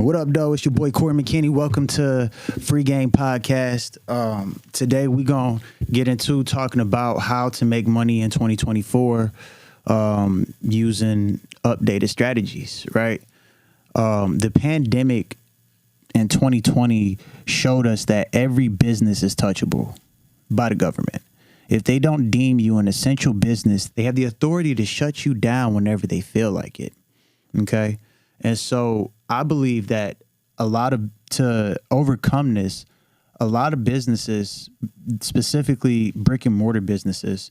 What up, though? It's your boy Corey McKinney. Welcome to Free Game Podcast. Today we gonna get into talking about how to make money in 2024 using updated strategies. Right? The pandemic in 2020 showed us that every business is touchable by the government. If they don't deem you an essential business, they have the authority to shut you down whenever they feel like it. Okay. And so I believe that to overcome this, a lot of businesses, specifically brick and mortar businesses,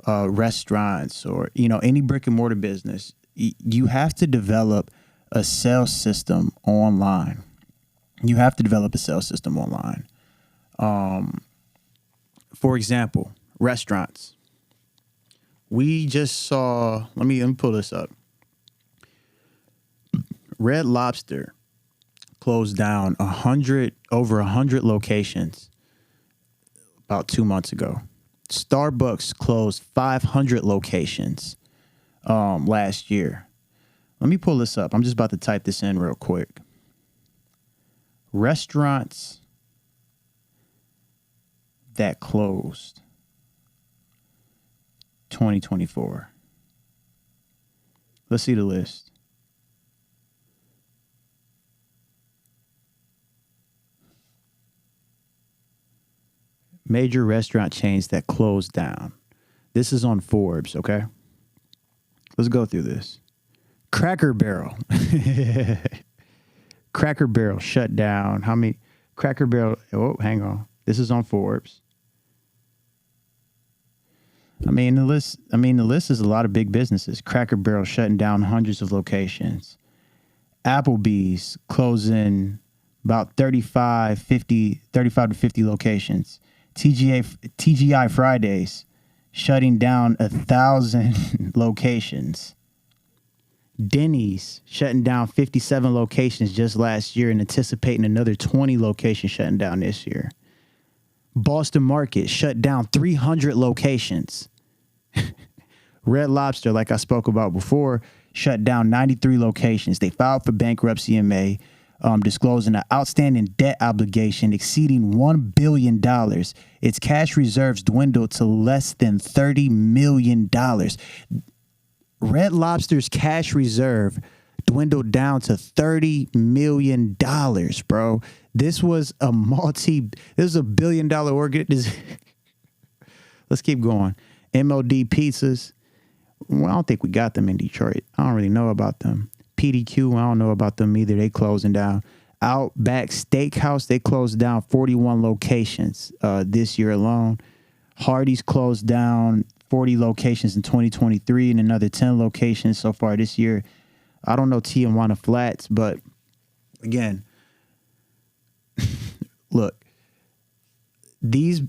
restaurants, or, any brick and mortar business, you have to develop a sales system online. You have to develop a sales system online. For example, restaurants. We just saw, let me pull this up. Red Lobster closed down over 100 locations about 2 months ago. Starbucks closed 500 locations last year. Let me pull this up. I'm just about to type this in real quick. Restaurants that closed 2024. Let's see the list. Major restaurant chains that closed down. This is on Forbes, okay? Let's go through this. Cracker Barrel. Cracker Barrel shut down. How many? Cracker Barrel. Oh, hang on. This is on Forbes. The list is a lot of big businesses. Cracker Barrel shutting down hundreds of locations. Applebee's closing about 35 to 50 locations. TGI Fridays shutting down 1,000 locations. Denny's shutting down 57 locations just last year and anticipating another 20 locations shutting down this year. Boston Market shut down 300 locations. Red Lobster, like I spoke about before, shut down 93 locations. They filed for bankruptcy in May, disclosing an outstanding debt obligation exceeding $1 billion. Its cash reserves dwindled to less than $30 million. Red Lobster's cash reserve dwindled down to $30 million, bro. This was a $1 billion organization. Let's keep going. MOD Pizzas. Well, I don't think we got them in Detroit. I don't really know about them. PDQ, I don't know about them either. They closing down. Outback Steakhouse, they closed down 41 locations this year alone. Hardee's closed down 40 locations in 2023 and another 10 locations so far this year. I don't know Tijuana Flats, but again, look, these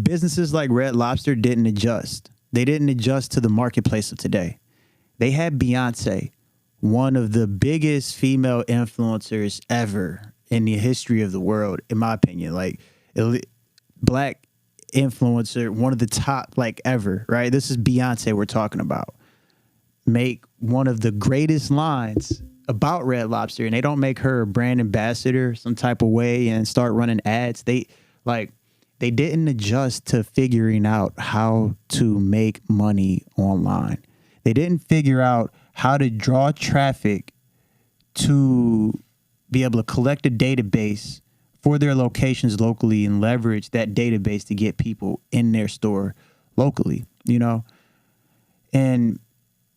businesses like Red Lobster didn't adjust. They didn't adjust to the marketplace of today. They had Beyonce, one of the biggest female influencers ever in the history of the world, in my opinion. Like, black influencer, one of the top, ever, right? This is Beyonce we're talking about. Make one of the greatest lines about Red Lobster, and they don't make her a brand ambassador some type of way and start running ads. They didn't adjust to figuring out how to make money online. They didn't figure out how to draw traffic to be able to collect a database for their locations locally and leverage that database to get people in their store locally, And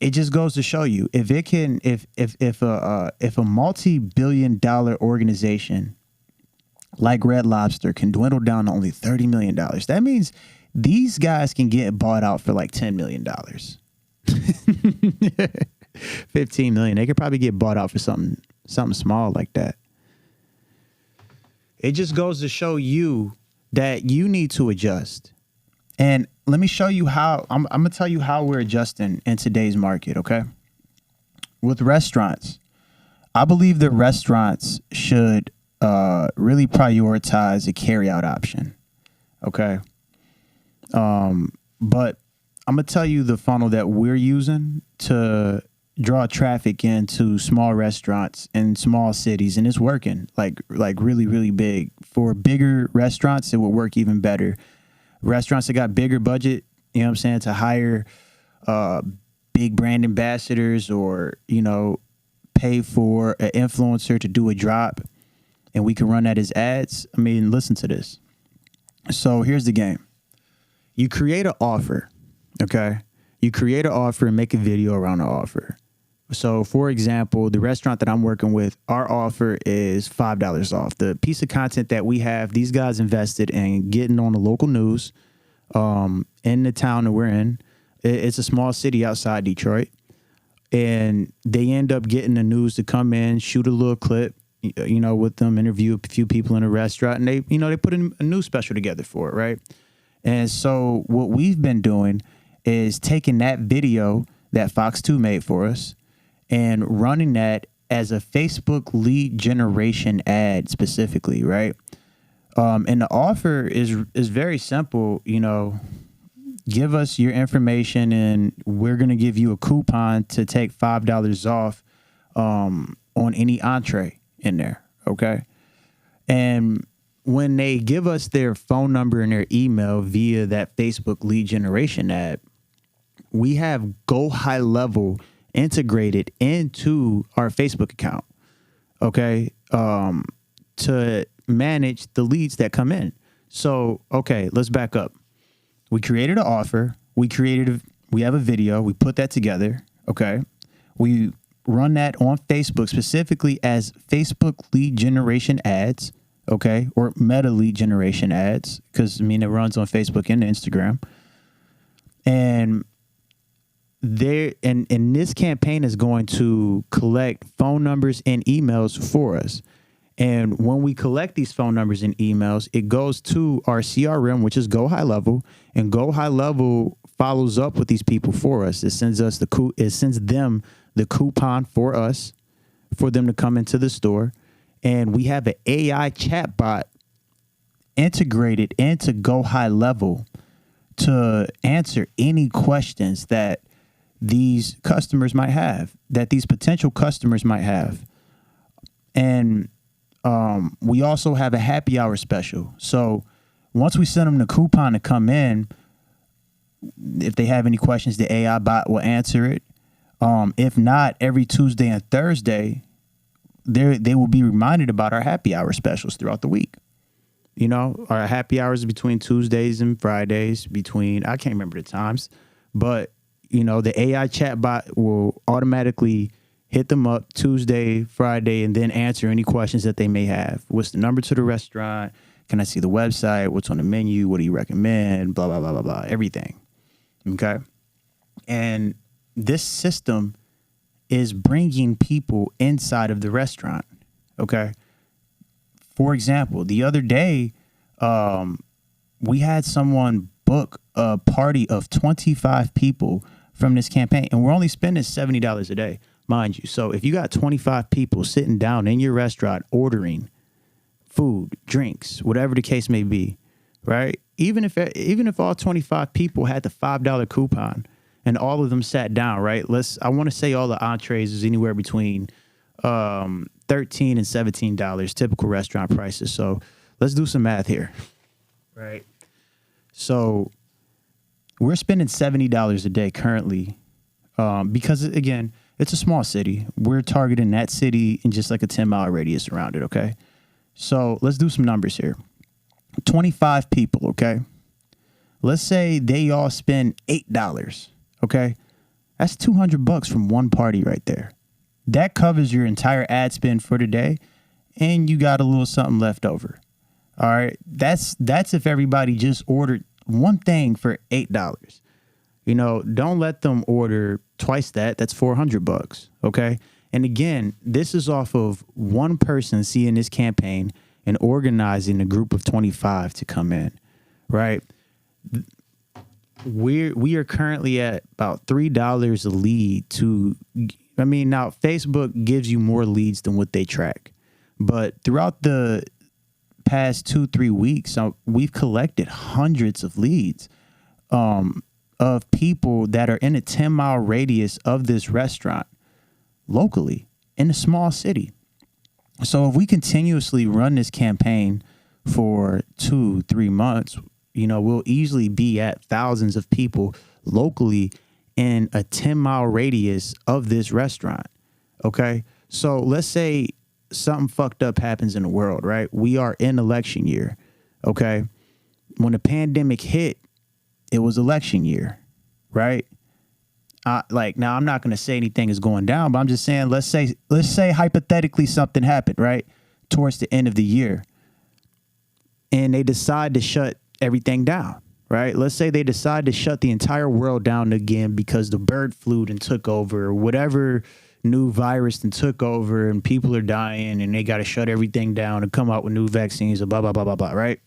it just goes to show you, if a multi-billion-dollar organization like Red Lobster can dwindle down to only $30 million, that means these guys can get bought out for like $10 million. 15 million. They could probably get bought out for something small like that. It just goes to show you that you need to adjust. And let me show you how. I'm going to tell you how we're adjusting in today's market, okay? With restaurants, I believe that restaurants should really prioritize a carryout option, okay? But I'm going to tell you the funnel that we're using to draw traffic into small restaurants in small cities, and it's working like really, really big. For bigger restaurants, it would work even better. Restaurants that got bigger budget, you know what I'm saying, to hire big brand ambassadors, or, you know, pay for an influencer to do a drop, and we can run that as ads. I mean, listen to this. So here's the game. You create an offer, okay? You create an offer and make a video around the offer. So, for example, the restaurant that I'm working with, our offer is $5 off. The piece of content that we have, these guys invested in getting on the local news in the town that we're in. It's a small city outside Detroit. And they end up getting the news to come in, shoot a little clip, you know, with them, interview a few people in a restaurant, and they, you know, they put a news special together for it, right? And so what we've been doing is taking that video that Fox 2 made for us and running that as a Facebook lead generation ad specifically, right? And the offer is very simple. You know, give us your information and we're going to give you a coupon to take $5 off on any entree in there, okay? And when they give us their phone number and their email via that Facebook lead generation ad, we have Go High Level integrated into our Facebook account, okay, to manage the leads that come in. So, okay, let's back up. We created an offer. We have a video. We put that together, okay? We run that on Facebook specifically as Facebook lead generation ads, okay, or meta lead generation ads, because, I mean, it runs on Facebook and Instagram. And this campaign is going to collect phone numbers and emails for us. And when we collect these phone numbers and emails, it goes to our CRM, which is Go High Level, and Go High Level follows up with these people for us. It sends them the coupon for us, for them to come into the store. And we have an AI chatbot integrated into Go High Level to answer any questions that these customers might have, that these potential customers might have. And we also have a happy hour special. So once we send them the coupon to come in, if they have any questions, the AI bot will answer it. If not, every Tuesday and Thursday, they will be reminded about our happy hour specials throughout the week. You know, our happy hours between Tuesdays and Fridays, I can't remember the times, but, you know, the AI chatbot will automatically hit them up Tuesday, Friday, and then answer any questions that they may have. What's the number to the restaurant? Can I see the website? What's on the menu? What do you recommend? Blah, blah, blah, blah, blah, everything. Okay. And this system is bringing people inside of the restaurant. Okay. For example, the other day, we had someone book a party of 25 people from this campaign, and we're only spending $70 a day, mind you. So if you got 25 people sitting down in your restaurant ordering food, drinks, whatever the case may be, right? Even if all 25 people had the $5 coupon and all of them sat down, right? I want to say all the entrees is anywhere between $13 and $17, typical restaurant prices. So let's do some math here, right? So we're spending $70 a day currently because, again, it's a small city. We're targeting that city in just like a 10-mile radius around it, okay? So let's do some numbers here. 25 people, okay? Let's say they all spend $8, okay? That's $200 from one party right there. That covers your entire ad spend for the day, and you got a little something left over. All right? That's if everybody just ordered one thing for $8. You know, don't let them order twice that. That's $400, okay? And again, this is off of one person seeing this campaign and organizing a group of 25 to come in, right? We are currently at about $3 a lead now Facebook gives you more leads than what they track. But throughout the past 2-3 weeks, we've collected hundreds of leads of people that are in a 10-mile radius of this restaurant. locally in a small city. So if we continuously run this campaign for 2-3 months, we'll easily be at thousands of people locally in a 10-mile radius of this restaurant. Okay. So let's say something fucked up happens in the world, right? We are in election year. Okay. When the pandemic hit, it was election year, right? Now I'm not going to say anything is going down, but I'm just saying, let's say hypothetically something happened, right? Towards the end of the year and they decide to shut everything down, right? Let's say they decide to shut the entire world down again because the bird flu and took over, or whatever new virus and took over and people are dying and they got to shut everything down and come out with new vaccines and blah, blah, blah, blah, blah, right?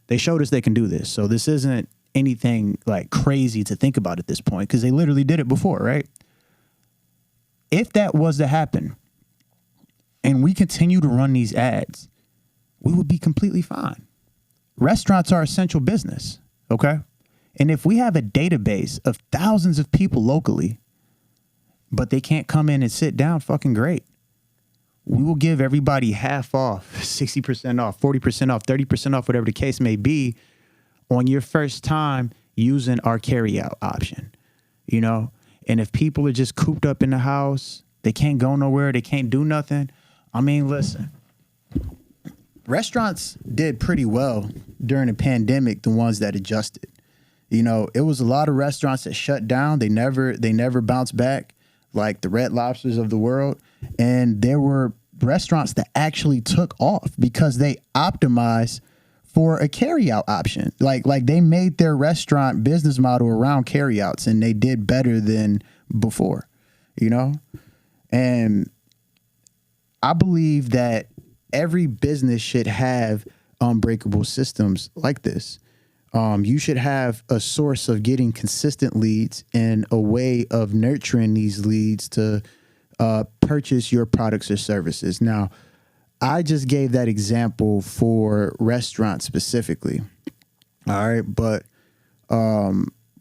They showed us they can do this. So this isn't anything like crazy to think about at this point because they literally did it before, right? If that was to happen and we continue to run these ads, we would be completely fine. Restaurants are essential business, okay? And if we have a database of thousands of people locally, but they can't come in and sit down, fucking great. We will give everybody half off, 60% off, 40% off, 30% off, whatever the case may be, on your first time using our carryout option, And if people are just cooped up in the house, they can't go nowhere, they can't do nothing. I mean, listen, restaurants did pretty well during the pandemic, the ones that adjusted. It was a lot of restaurants that shut down. They never bounced back, like the Red Lobsters of the world. And there were restaurants that actually took off because they optimized for a carryout option. Like they made their restaurant business model around carryouts and they did better than before, And I believe that every business should have unbreakable systems like this. You should have a source of getting consistent leads and a way of nurturing these leads to purchase your products or services. Now, I just gave that example for restaurants specifically. All right, but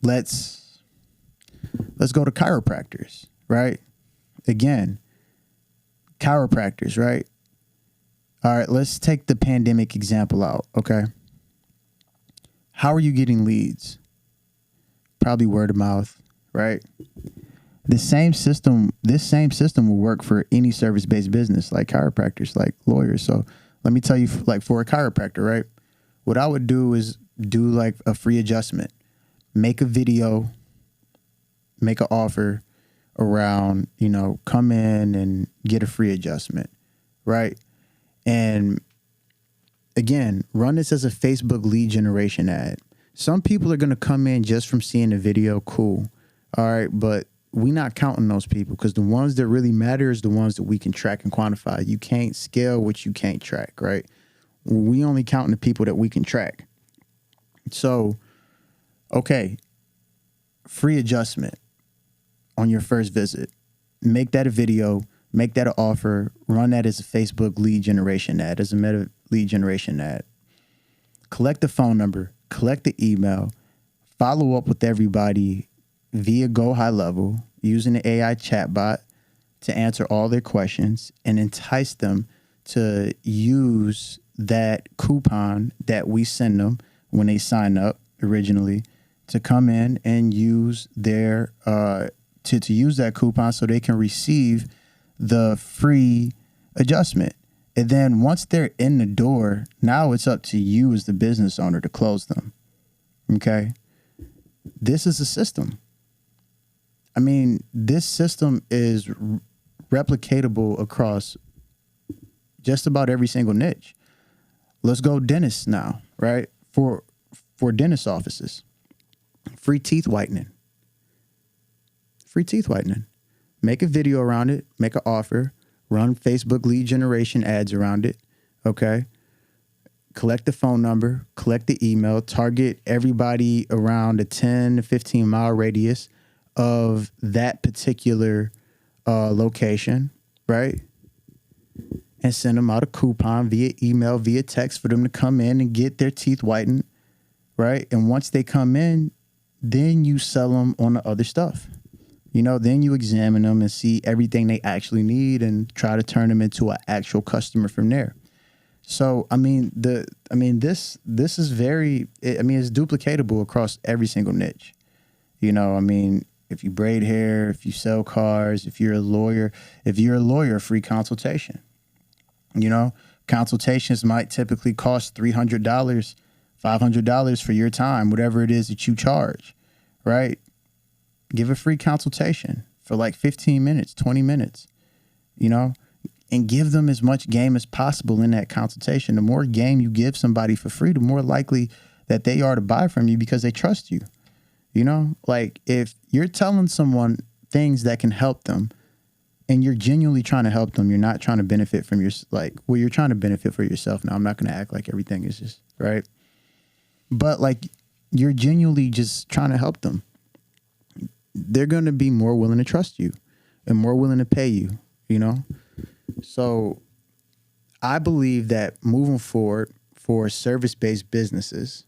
let's go to chiropractors, right? Again, chiropractors, right? All right, let's take the pandemic example out, okay? How are you getting leads? Probably word of mouth, right? This same system will work for any service-based business like chiropractors, like lawyers. So let me tell you, like for a chiropractor, right? What I would do is do like a free adjustment, make a video, make an offer around, come in and get a free adjustment, right? And again, run this as a Facebook lead generation ad. Some people are going to come in just from seeing the video. Cool. All right. But we're not counting those people because the ones that really matter is the ones that we can track and quantify. You can't scale what you can't track, right? We only counting the people that we can track. So, okay, free adjustment on your first visit. Make that a video, make that an offer, run that as a Facebook lead generation ad, as a Meta lead generation ad. Collect the phone number, collect the email, follow up with everybody via Go High Level using the AI chatbot to answer all their questions and entice them to use that coupon that we send them when they sign up originally to come in and use their to use that coupon so they can receive the free adjustment. And then once they're in the door, now it's up to you as the business owner to close them. Okay? This is a system. I mean, this system is replicatable across just about every single niche. Let's go dentists now, right? For dentist offices. Free teeth whitening. Free teeth whitening. Make a video around it, make an offer, run Facebook lead generation ads around it, okay? Collect the phone number, collect the email, target everybody around a 10 to 15 mile radius of that particular location, right? And send them out a coupon via email, via text for them to come in and get their teeth whitened, right? And once they come in, then you sell them on the other stuff. Then you examine them and see everything they actually need and try to turn them into an actual customer from there. So, this is very, it's duplicatable across every single niche. If you braid hair, if you sell cars, if you're a lawyer, free consultation. Consultations might typically cost $300, $500 for your time, whatever it is that you charge, right? Give a free consultation for like 15 minutes, 20 minutes, and give them as much game as possible in that consultation. The more game you give somebody for free, the more likely that they are to buy from you because they trust you. Like if you're telling someone things that can help them and you're genuinely trying to help them, you're not trying to benefit from you're trying to benefit for yourself. Now, I'm not going to act like everything is just right, but like you're genuinely just trying to help them. They're going to be more willing to trust you and more willing to pay you, So I believe that moving forward for service-based businesses,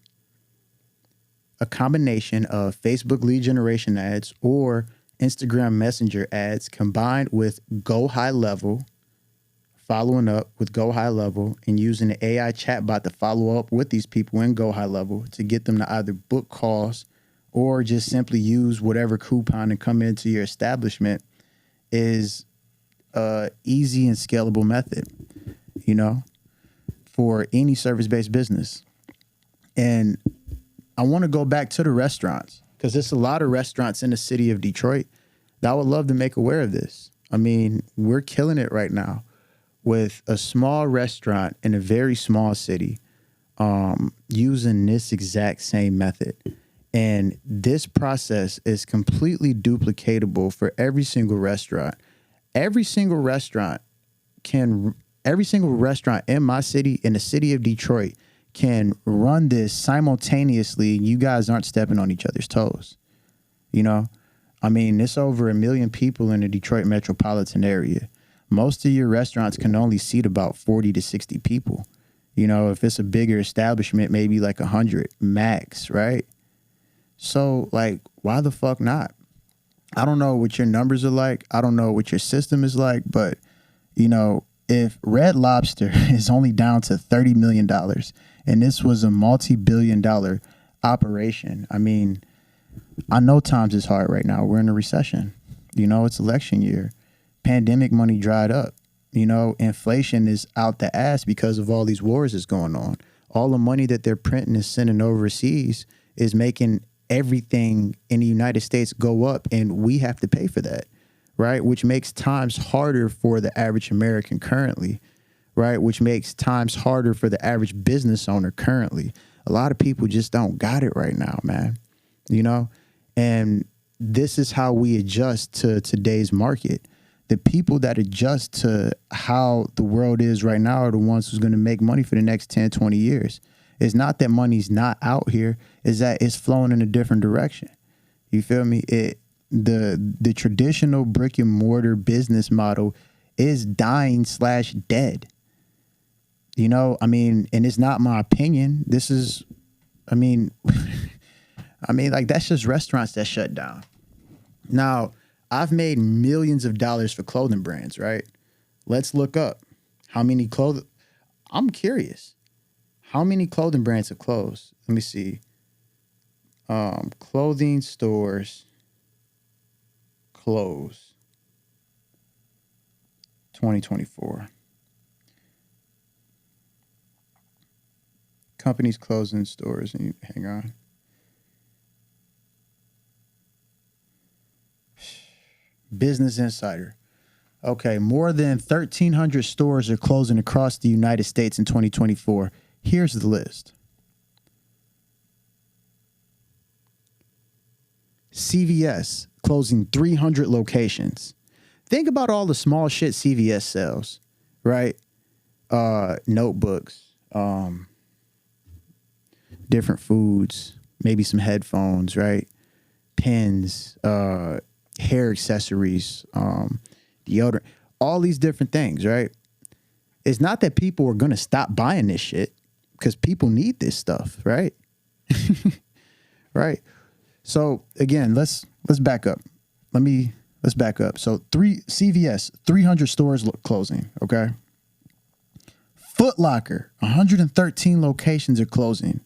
a combination of Facebook lead generation ads or Instagram Messenger ads combined with Go High Level, following up with Go High Level and using the AI chatbot to follow up with these people in Go High Level to get them to either book calls or just simply use whatever coupon and come into your establishment is a easy and scalable method, for any service-based business. And I want to go back to the restaurants because there's a lot of restaurants in the city of Detroit that I would love to make aware of this. We're killing it right now with a small restaurant in a very small city using this exact same method. And this process is completely duplicatable for every single restaurant. Every single restaurant in my city, in the city of Detroit, can run this simultaneously. You guys aren't stepping on each other's toes. It's over 1 million people in the Detroit metropolitan area. Most of your restaurants can only seat about 40 to 60 people. If it's a bigger establishment, maybe like 100 max, right? So, like, why the fuck not? I don't know what your numbers are like. I don't know what your system is like. But, if Red Lobster is only down to $30 million and this was a multi-billion-dollar operation, I know times is hard right now. We're in a recession. It's election year. Pandemic money dried up. Inflation is out the ass because of all these wars that's going on. All the money that they're printing and sending overseas is making everything in the United States go up, and we have to pay for that, right? Which makes times harder for the average American currently, right? Which makes times harder for the average business owner currently. A lot of people just don't got it right now, man, and this is how we adjust to today's market. The people that adjust to how the world is right now are the ones who's going to make money for the next 10, 20 years. It's not that money's not out here. It's that it's flowing in a different direction. You feel me? The traditional brick and mortar business model is dying / dead. And it's not my opinion. This is, that's just restaurants that shut down. Now, I've made millions of dollars for clothing brands, right? Let's look up how many I'm curious. How many clothing brands have closed? Let me see. Clothing stores close 2024. Companies closing stores. Hang on. Business Insider. Okay, more than 1,300 stores are closing across the United States in 2024. Here's the list. CVS closing 300 locations. Think about all the small shit CVS sells, right? Notebooks, different foods, maybe some headphones, right? Pens, hair accessories, deodorant, all these different things, right? It's not that people are going to stop buying this shit because people need this stuff, right? Right. So again, let's back up. Let me Let's back up. So CVS, 300 stores closing. Okay. Foot Locker, 113 locations are closing.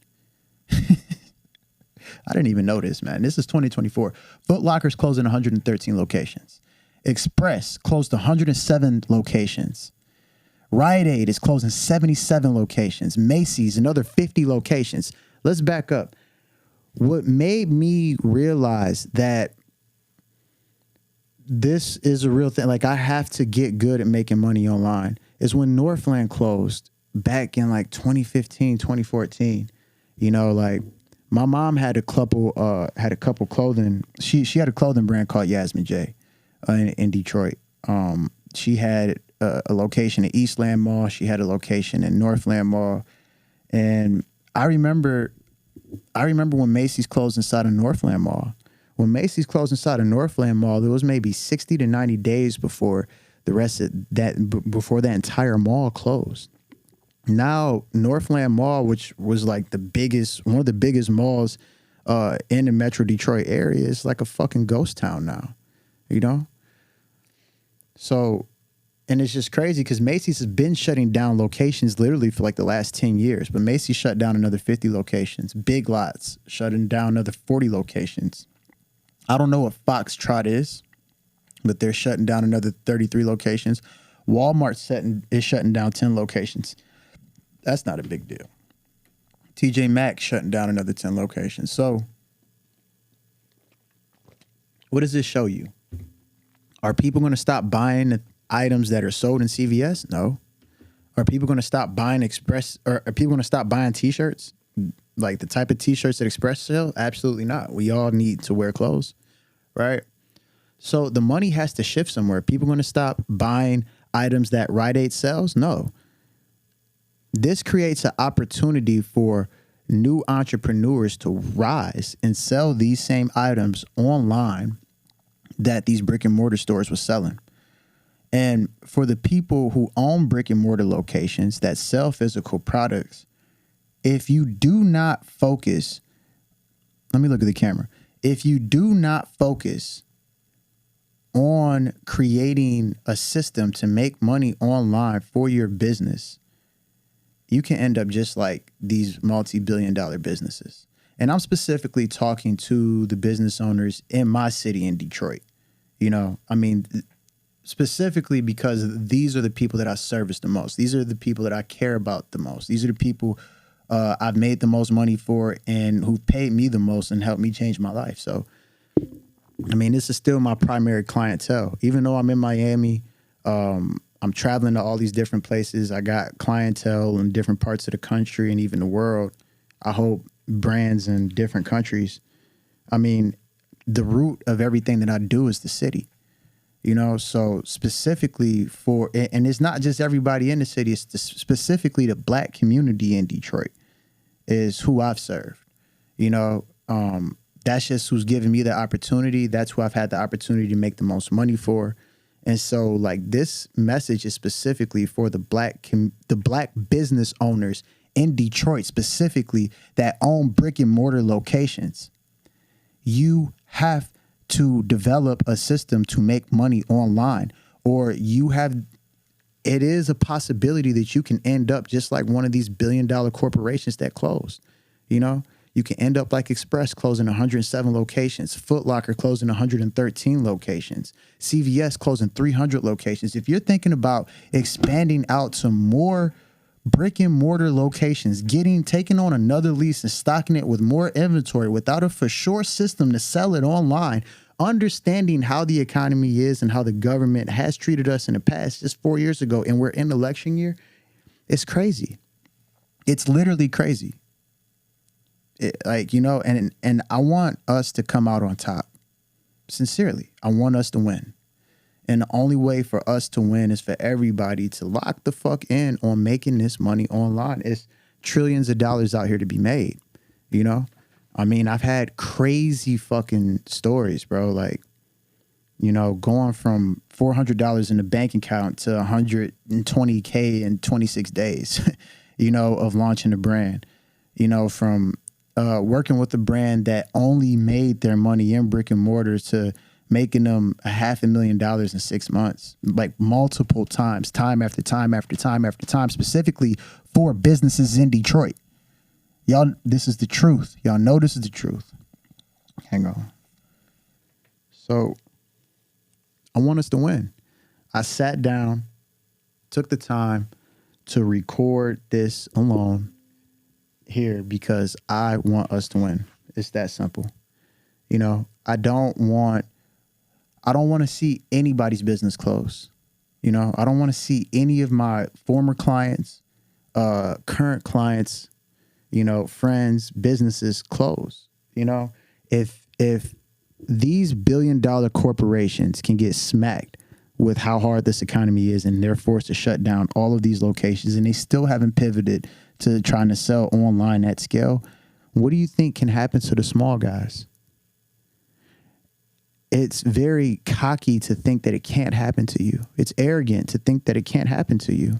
I didn't even know this, man. This is 2024. Foot Locker's closing 113 locations. Express closed 107 locations. Rite Aid is closing 77 locations. Macy's, another 50 locations. Let's back up. What made me realize that this is a real thing, like I have to get good at making money online, is when Northland closed back in like 2015, 2014. You know, like my mom had a couple clothing. She had a clothing brand called Yasmin J in Detroit. She had a location at Eastland Mall. She had a location in Northland Mall. And I remember when Macy's closed inside of Northland Mall. When Macy's closed inside of Northland Mall, there was maybe 60 to 90 days before the rest of that, before that entire mall closed. Now, Northland Mall, which was like one of the biggest malls in the Metro Detroit area, is like a fucking ghost town now, you know? So, and it's just crazy because Macy's has been shutting down locations literally for like the last 10 years, but Macy's shut down another 50 locations. Big Lots shutting down another 40 locations. I don't know what Foxtrot is, but they're shutting down another 33 locations. Walmart is shutting down 10 locations. That's not a big deal. TJ Maxx shutting down another 10 locations. So what does this show you? Are people going to stop buying the items that are sold in CVS? No. Are people going to stop buying Express, or are people going to stop buying T-shirts? Like the type of T-shirts that Express sell? Absolutely not. We all need to wear clothes, right? So the money has to shift somewhere. People going to stop buying items that Rite Aid sells? No. This creates an opportunity for new entrepreneurs to rise and sell these same items online that these brick and mortar stores were selling. And for the people who own brick and mortar locations that sell physical products, if you do not focus, let me look at the camera. If you do not focus on creating a system to make money online for your business, you can end up just like these multi-billion-dollar businesses. And I'm specifically talking to the business owners in my city in Detroit. You know, I mean, specifically because these are the people that I service the most. These are the people that I care about the most. These are the people I've made the most money for and who've paid me the most and helped me change my life. So, I mean, this is still my primary clientele. Even though I'm in Miami, I'm traveling to all these different places. I got clientele in different parts of the country and even the world. I hope brands in different countries. I mean, the root of everything that I do is the city, you know? So specifically and it's not just everybody in the city, it's specifically the Black community in Detroit is who I've served, you know? That's just who's given me the opportunity. That's who I've had the opportunity to make the most money for. And so, like, this message is specifically for the black business owners in Detroit, specifically that own brick and mortar locations. You have to develop a system to make money online, or it is a possibility that you can end up just like one of these billion-dollar corporations that closed. You know, you can end up like Express closing 107 locations, Foot Locker closing 113 locations, CVS closing 300 locations. If you're thinking about expanding out to more brick and mortar locations, taking on another lease and stocking it with more inventory without a for sure system to sell it online, understanding how the economy is and how the government has treated us in the past, just 4 years ago, and we're in election year, it's crazy. It's literally crazy. And I want us to come out on top. Sincerely, I want us to win. And the only way for us to win is for everybody to lock the fuck in on making this money online. It's trillions of dollars out here to be made, you know? I mean, I've had crazy fucking stories, bro. Like, you know, going from $400 in the bank account to $120K in 26 days, you know, of launching a brand, you know, from working with a brand that only made their money in brick and mortar to making them $500,000 in 6 months, like multiple times, time after time after time after time, specifically for businesses in Detroit. Y'all, this is the truth. Y'all know this is the truth. Hang on. So I want us to win. I sat down, took the time to record this alone here because I want us to win. It's that simple. You know, I don't want to see anybody's business close. You know, I don't want to see any of my former clients, current clients, you know, friends, businesses close. You know, if these billion-dollar corporations can get smacked with how hard this economy is and they're forced to shut down all of these locations and they still haven't pivoted to trying to sell online at scale, what do you think can happen to the small guys? It's very cocky to think that it can't happen to you. It's arrogant to think that it can't happen to you.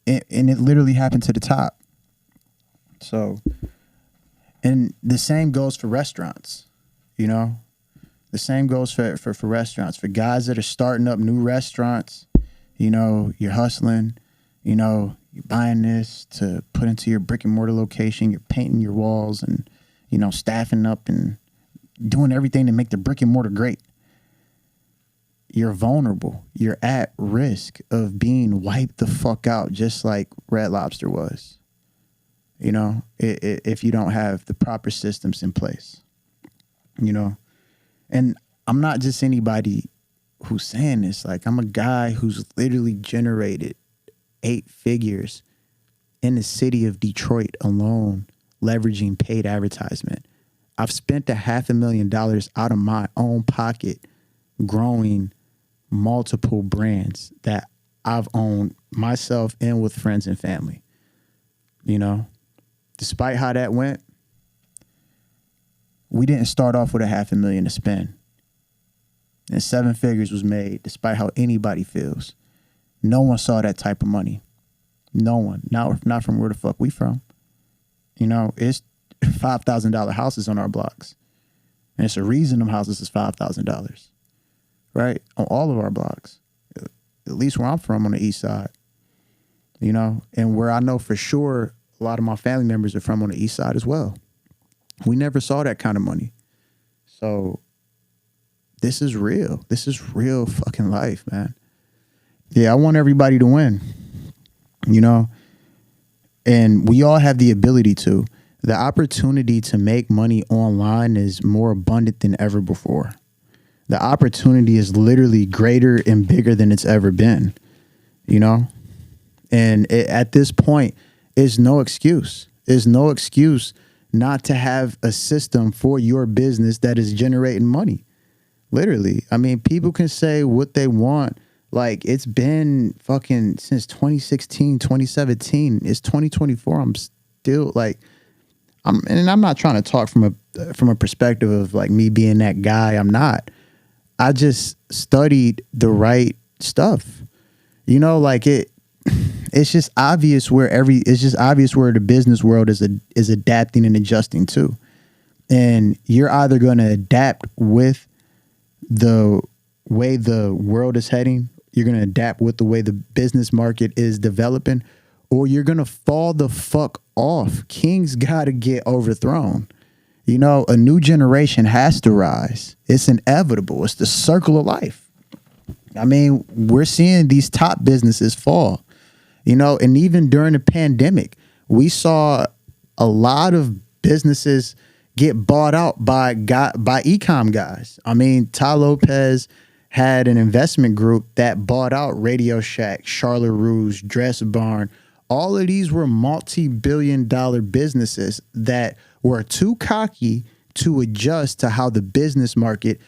And it literally happened to the top. So, and the same goes for restaurants, you know? The same goes for restaurants. For guys that are starting up new restaurants, you know, you're hustling, you know, you're buying this to put into your brick and mortar location, you're painting your walls and, you know, staffing up and doing everything to make the brick and mortar great. You're vulnerable. You're at risk of being wiped the fuck out, just like Red Lobster was. You know, if you don't have the proper systems in place, you know. And I'm not just anybody who's saying this. Like, I'm a guy who's literally generated 8 figures in the city of Detroit alone, leveraging paid advertisement. I've spent $500,000 out of my own pocket growing multiple brands that I've owned myself and with friends and family. You know, despite how that went, we didn't start off with $500,000 to spend. And 7 figures was made, despite how anybody feels. No one saw that type of money. No one. Not from where the fuck we from. You know, it's $5,000 houses on our blocks. And it's a reason them houses is $5,000. Right? On all of our blocks. At least where I'm from on the east side. You know, and where I know for sure a lot of my family members are from on the east side as well. We never saw that kind of money. So this is real. This is real fucking life, man. Yeah, I want everybody to win, you know, and we all have the ability to. The opportunity to make money online is more abundant than ever before. The opportunity is literally greater and bigger than it's ever been, you know, and at this point, is no excuse. There's no excuse not to have a system for your business that is generating money. Literally. I mean, people can say what they want. Like, it's been fucking since 2016, 2017. It's 2024. I'm still like, I'm not trying to talk from a perspective of like me being that guy. I'm not. I just studied the right stuff. You know, like it's just obvious where the business world is adapting and adjusting to. And you're either going to adapt with the way the world is heading, you're going to adapt with the way the business market is developing, or you're going to fall the fuck off. Kings got to get overthrown. You know, a new generation has to rise. It's inevitable. It's the circle of life. I mean, we're seeing these top businesses fall. You know, and even during the pandemic, we saw a lot of businesses get bought out by e-com guys. I mean, Ty Lopez had an investment group that bought out Radio Shack, Charlotte Rouge, Dress Barn. All of these were multi-billion-dollar businesses that were too cocky to adjust to how the business market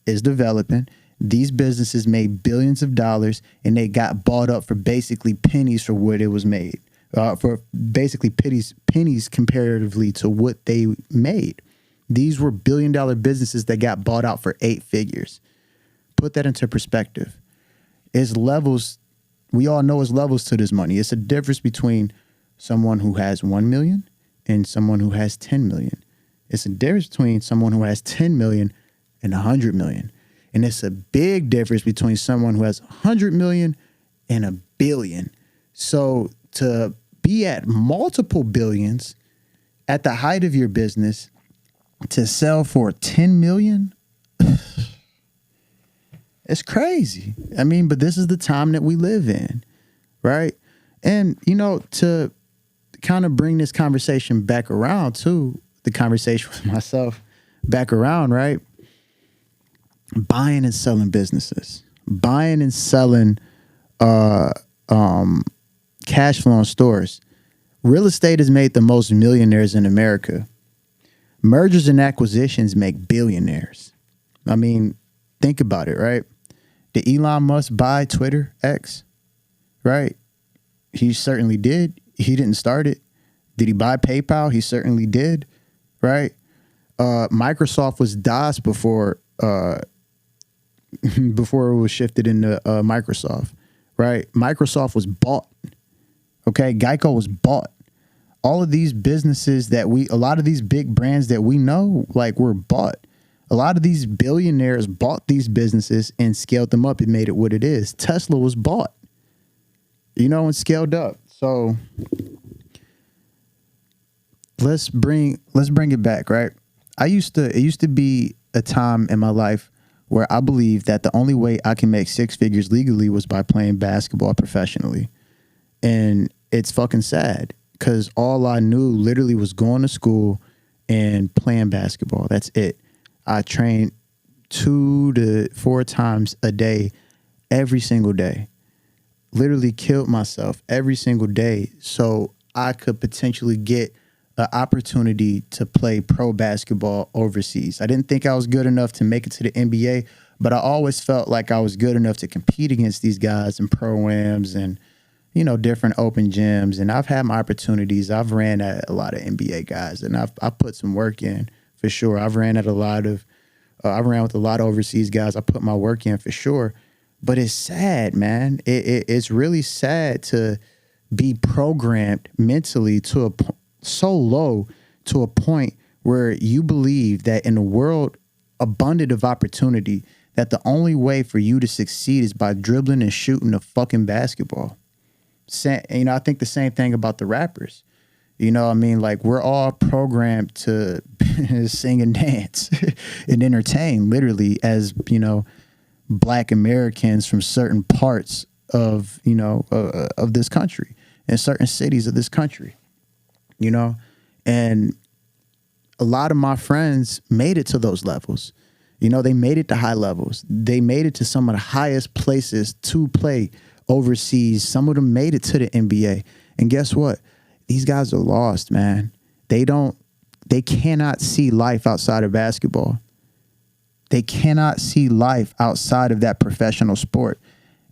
is developing. These businesses made billions of dollars and they got bought up for basically pennies for what it was made. For basically pennies comparatively to what they made. These were billion-dollar businesses that got bought out for 8 figures. Put that into perspective. It's levels. We all know it's levels to this money. It's a difference between someone who has 1 million and someone who has 10 million. It's a difference between someone who has 10 million and 100 million. And it's a big difference between someone who has 100 million and a billion. So to be at multiple billions at the height of your business, to sell for 10 million, it's crazy. I mean, but this is the time that we live in, right? And, you know, to kind of bring this conversation back around too, the conversation with myself back around, right? Buying and selling businesses, buying and selling cash flowing stores. Real estate has made the most millionaires in America. Mergers and acquisitions make billionaires. I mean, think about it, right? Did Elon Musk buy Twitter, X? Right? He certainly did. He didn't start it. Did he buy PayPal? He certainly did. Right? Microsoft was DOS before before it was shifted into Microsoft. Right? Microsoft was bought. Okay? Geico was bought. All of these businesses a lot of these big brands that we know, like, were bought. A lot of these billionaires bought these businesses and scaled them up and made it what it is. Tesla was bought, you know, and scaled up. So let's bring it back, right? It used to be a time in my life where I believed that the only way I can make six figures legally was by playing basketball professionally. And it's fucking sad, because all I knew literally was going to school and playing basketball. That's it. I trained 2 to 4 times a day, every single day. Literally killed myself every single day so I could potentially get an opportunity to play pro basketball overseas. I didn't think I was good enough to make it to the NBA, but I always felt like I was good enough to compete against these guys in pro-ams and, you know, different open gyms. And I've had my opportunities. I've ran at a lot of NBA guys, and I've put some work in for sure. I've ran at a lot of, I ran with a lot of overseas guys. I put my work in for sure. But it's sad, man. It's really sad to be programmed mentally to so low to a point where you believe that in a world abundant of opportunity, that the only way for you to succeed is by dribbling and shooting a fucking basketball. You know, I think the same thing about the rappers. You know what I mean? Like, we're all programmed to sing and dance and entertain, literally, as, you know, Black Americans from certain parts of, you know, of this country and certain cities of this country, you know? And a lot of my friends made it to those levels. You know, they made it to high levels. They made it to some of the highest places to play overseas. Some of them made it to the NBA. And guess what? These guys are lost, man. They cannot see life outside of basketball. They cannot see life outside of that professional sport.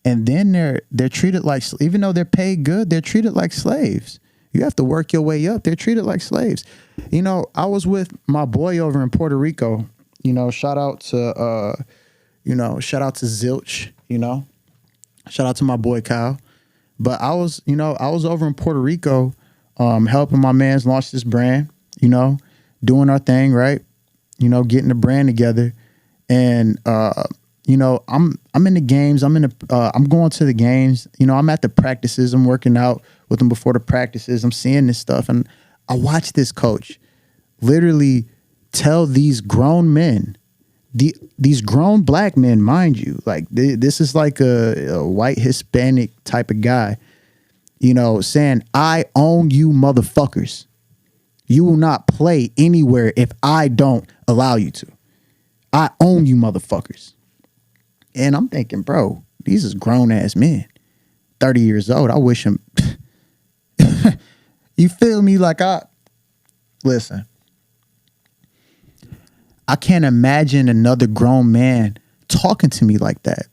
And then they're treated like, even though they're paid good, they're treated like slaves. You have to work your way up. They're treated like slaves. You know, I was with my boy over in Puerto Rico. You know, shout out to Zilch, you know. Shout out to my boy Kyle. But I was over in Puerto Rico, helping my mans launch this brand, you know, doing our thing, right? You know, getting the brand together. And you know, I'm in the games. I'm going to the games. You know, I'm at the practices. I'm working out with them before the practices. I'm seeing this stuff, and I watch this coach literally tell these grown men, these grown Black men, mind you, like this is like a white Hispanic type of guy, you know, saying, "I own you, motherfuckers. You will not play anywhere if I don't allow you to. I own you, motherfuckers." And I'm thinking, bro, these is grown ass men, 30 years old. I wish them. You feel me? Like, listen, I can't imagine another grown man talking to me like that.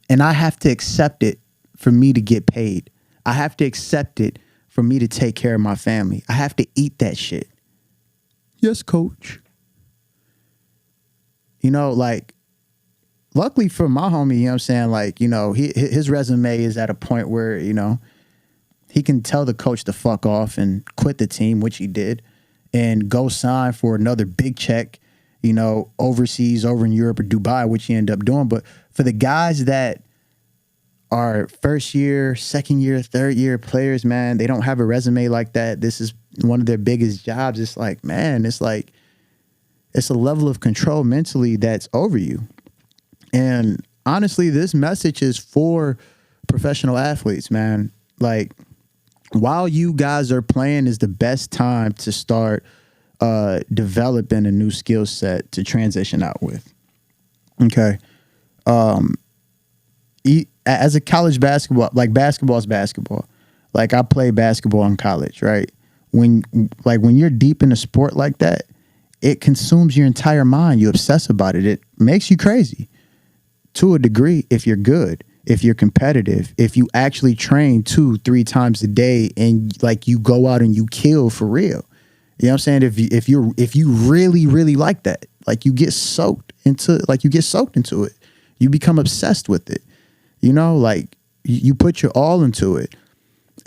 And I have to accept it for me to get paid. I have to accept it for me to take care of my family. I have to eat that shit. Yes, coach. You know, like, luckily for my homie, you know what I'm saying? Like, you know, his resume is at a point where, you know, he can tell the coach to fuck off and quit the team, which he did, and go sign for another big check, overseas, over in Europe or Dubai, which you end up doing. But for the guys that are first year, second year, third year players, man, they don't have a resume like that. This is one of their biggest jobs. It's like, man, it's a level of control mentally that's over you. And honestly, this message is for professional athletes, man. Like, while you guys are playing is the best time to start developing a new skill set to transition out with. Okay. As a college basketball, like basketball is basketball. Like I played basketball in college, right? When you're deep in a sport like that, it consumes your entire mind. You obsess about it. It makes you crazy to a degree if you're good, if you're competitive, if you actually train 2-3 times a day and like you go out and you kill for real. You know what I'm saying? If you really, really like that, like you get soaked into it. You become obsessed with it. Like you put your all into it.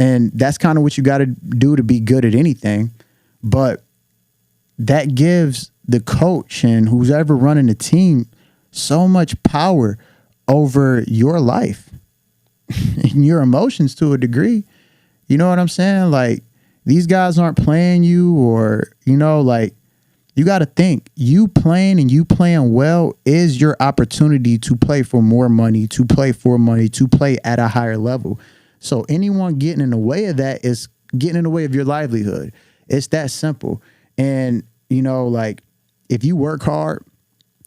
And that's kind of what you got to do to be good at anything. But that gives the coach and who's ever running the team so much power over your life and your emotions to a degree. You know what I'm saying? Like, these guys aren't playing you, or, like, you got to think, you playing and you playing well is your opportunity to play for more money, to play at a higher level. So anyone getting in the way of that is getting in the way of your livelihood. It's that simple. And, like, if you work hard,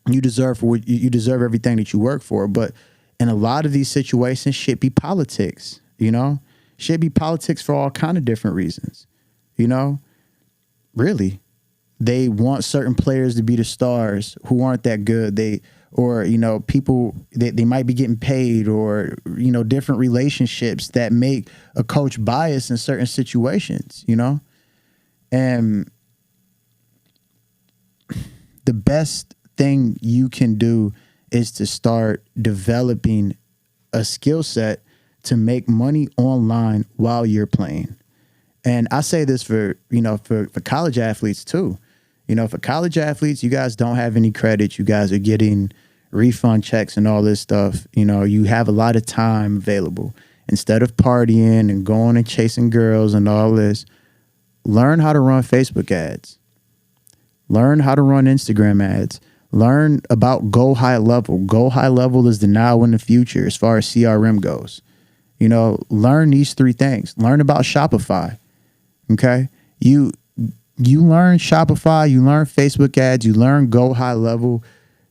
you deserve everything that you work for. But in a lot of these situations, shit be politics, Shit be politics for all kind of different reasons, Really. They want certain players to be the stars who aren't that good. People, they might be getting paid, or, different relationships that make a coach biased in certain situations, And the best thing you can do is to start developing a skill set to make money online while you're playing. And I say this for college athletes too. For college athletes, you guys don't have any credit. You guys are getting refund checks and all this stuff. You have a lot of time available. Instead of partying and going and chasing girls and all this, learn how to run Facebook ads. Learn how to run Instagram ads. Learn about Go High Level. Go High Level is the now and the future as far as CRM goes. Learn these 3 things. Learn about Shopify. Okay? You learn Shopify, you learn Facebook ads, you learn Go High Level.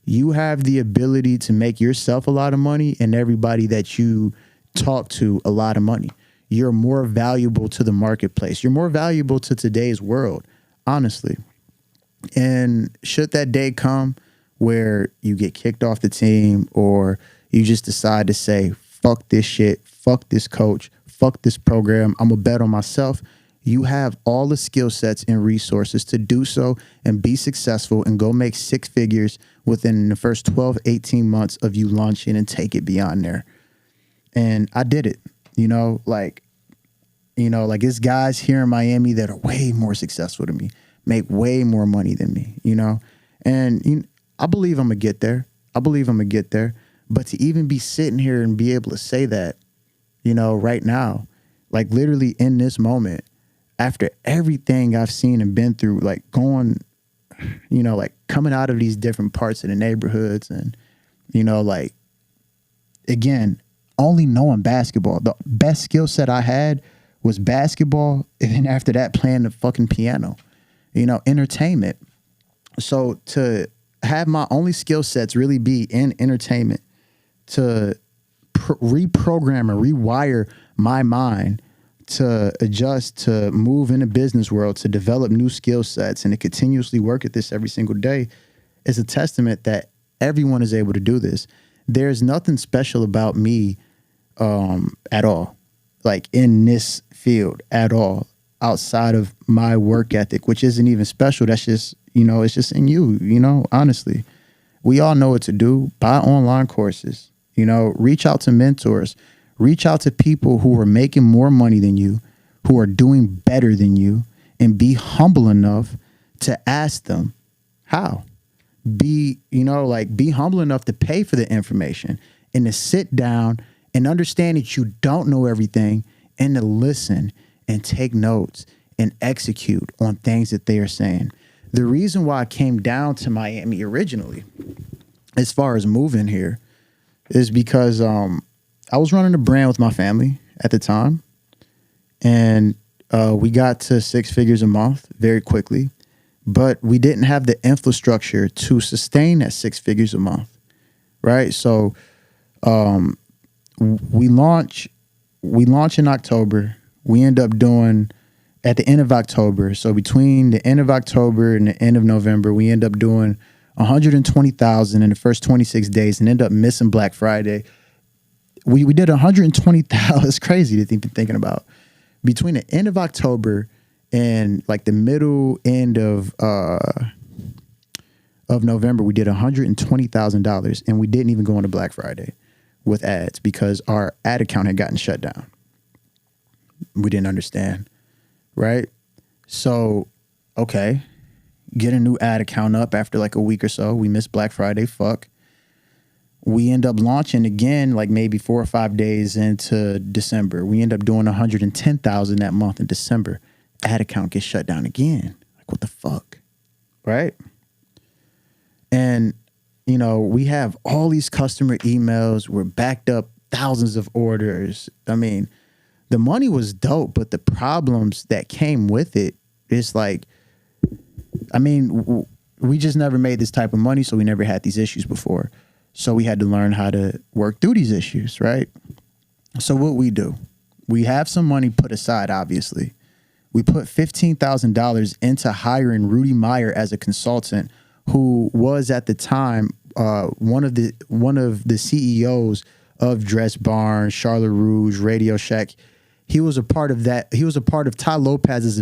You have the ability to make yourself a lot of money and everybody that you talk to a lot of money. You're more valuable to the marketplace. You're more valuable to today's world, honestly. And should that day come where you get kicked off the team, or you just decide to say, fuck this shit, fuck this coach, fuck this program, I'm going to bet on myself, you have all the skill sets and resources to do so and be successful and go make 6 figures within the first 12, 18 months of you launching and take it beyond there. And I did it, like it's guys here in Miami that are way more successful than me, make way more money than me, and I believe I'm going to get there. But to even be sitting here and be able to say that, right now, like literally in this moment, after everything I've seen and been through, like going, like coming out of these different parts of the neighborhoods and, like, again, only knowing basketball, the best skill set I had was basketball. And then after that, playing the fucking piano, entertainment. So to have my only skill sets really be in entertainment, to reprogram and rewire my mind to adjust, to move in the business world, to develop new skill sets, and to continuously work at this every single day is a testament that everyone is able to do this. There's nothing special about me at all, like in this field at all, outside of my work ethic, which isn't even special. That's just, it's just in you, honestly. We all know what to do. Buy online courses, reach out to mentors, reach out to people who are making more money than you, who are doing better than you, and be humble enough to ask them how. be, like be humble enough to pay for the information and to sit down and understand that you don't know everything and to listen and take notes and execute on things that they are saying. The reason why I came down to Miami originally, as far as moving here, is because I was running a brand with my family at the time, and we got to 6 figures a month very quickly, but we didn't have the infrastructure to sustain that 6 figures a month, right? So we launch in October. We end up doing at the end of October. So between the end of October and the end of November, we end up doing 120,000 in the first 26 days and end up missing Black Friday. We did 120,000. It's crazy to think thinking about. Between the end of October and like the middle end of November, we did $120,000, and we didn't even go into Black Friday with ads because our ad account had gotten shut down. We didn't understand, right? So, okay, get a new ad account up after like a week or so. We missed Black Friday. Fuck. We end up launching again, like maybe 4 or 5 days into December. We end up doing 110,000 that month in December. Ad account gets shut down again. Like, what the fuck? Right? And, we have all these customer emails. We're backed up thousands of orders. I mean, the money was dope, but the problems that came with it is like, we just never made this type of money, so we never had these issues before. So we had to learn how to work through these issues, right? So what we do, we have some money put aside, obviously. We put $15,000 into hiring Rudy Meyer as a consultant, who was at the time one of the CEOs of Dress Barn, Charlotte Rouge, Radio Shack. He was a part of that. He was a part of Tai Lopez's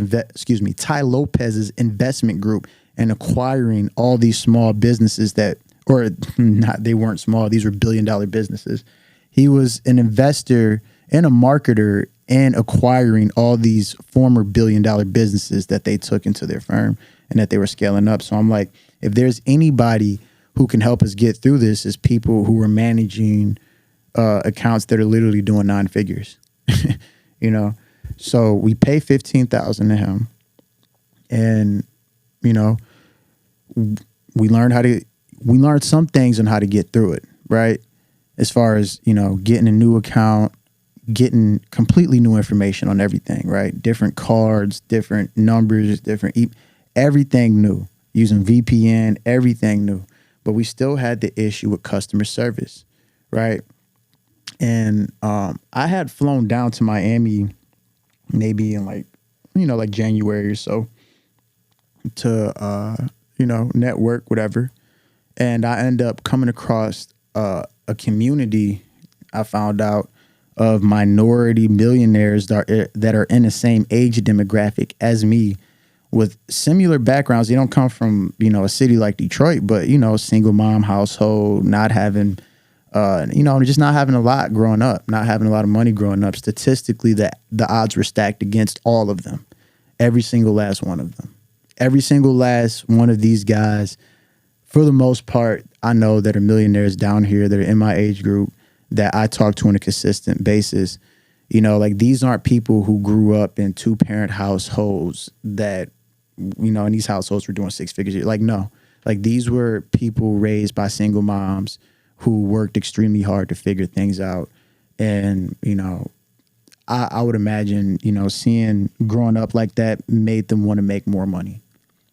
investment group and acquiring all these small businesses that, or not, they weren't small. These were billion-dollar businesses. He was an investor and a marketer and acquiring all these former billion-dollar businesses that they took into their firm and that they were scaling up. So I'm like, if there's anybody who can help us get through this, is people who are managing accounts that are literally doing 9 figures. So we pay $15,000 to him, and we learned some things on how to get through it, right? As far as getting a new account, getting completely new information on everything, right? Different cards, different numbers, everything new. Using VPN, everything new. But we still had the issue with customer service, right? And I had flown down to Miami maybe in like January or so to, network, whatever. And I end up coming across a community, I found out, of minority millionaires that are in the same age demographic as me, with similar backgrounds. They don't come from, a city like Detroit, but, single mom household, not having, just not having a lot growing up, not having a lot of money growing up. Statistically, the odds were stacked against all of them. Every single last one of them. Every single last one of these guys, for the most part, I know that are millionaires down here that are in my age group that I talk to on a consistent basis. These aren't people who grew up in 2-parent households that, and these households were doing 6 figures. Like, no, like these were people raised by single moms who worked extremely hard to figure things out. And, I would imagine, seeing growing up like that made them want to make more money.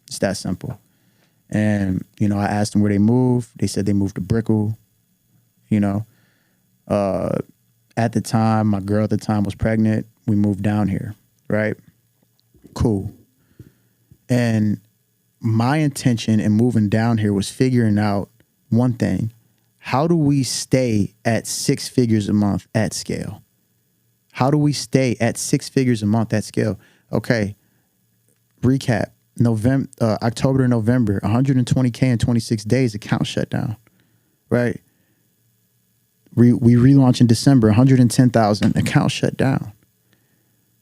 It's that simple. And, I asked them where they moved. They said they moved to Brickell. At the time, my girl at the time was pregnant. We moved down here, right? Cool. And my intention in moving down here was figuring out one thing. How do we stay at 6 figures a month at scale? How do we stay at 6 figures a month at scale? Okay, recap. October to November, 120K in 26 days, account shut down, right? We relaunch in December, 110,000, account shut down.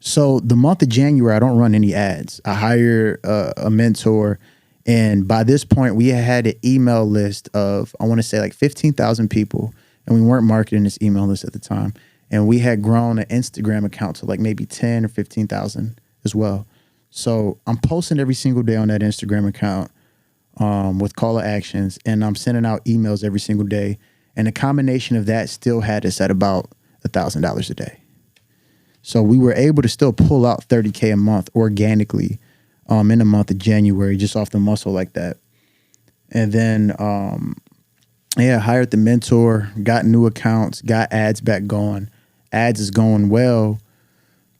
So the month of January, I don't run any ads. I hire a mentor, And by this point, we had an email list of, I want to say like 15,000 people. And we weren't marketing this email list at the time. And we had grown an Instagram account to like maybe 10 or 15,000 as well. So I'm posting every single day on that Instagram account with call to actions. And I'm sending out emails every single day. And the combination of that still had us at about $1,000 a day. So we were able to still pull out $30K a month organically in the month of January, just off the muscle like that. And then, hired the mentor, got new accounts, got ads back going. Ads is going well.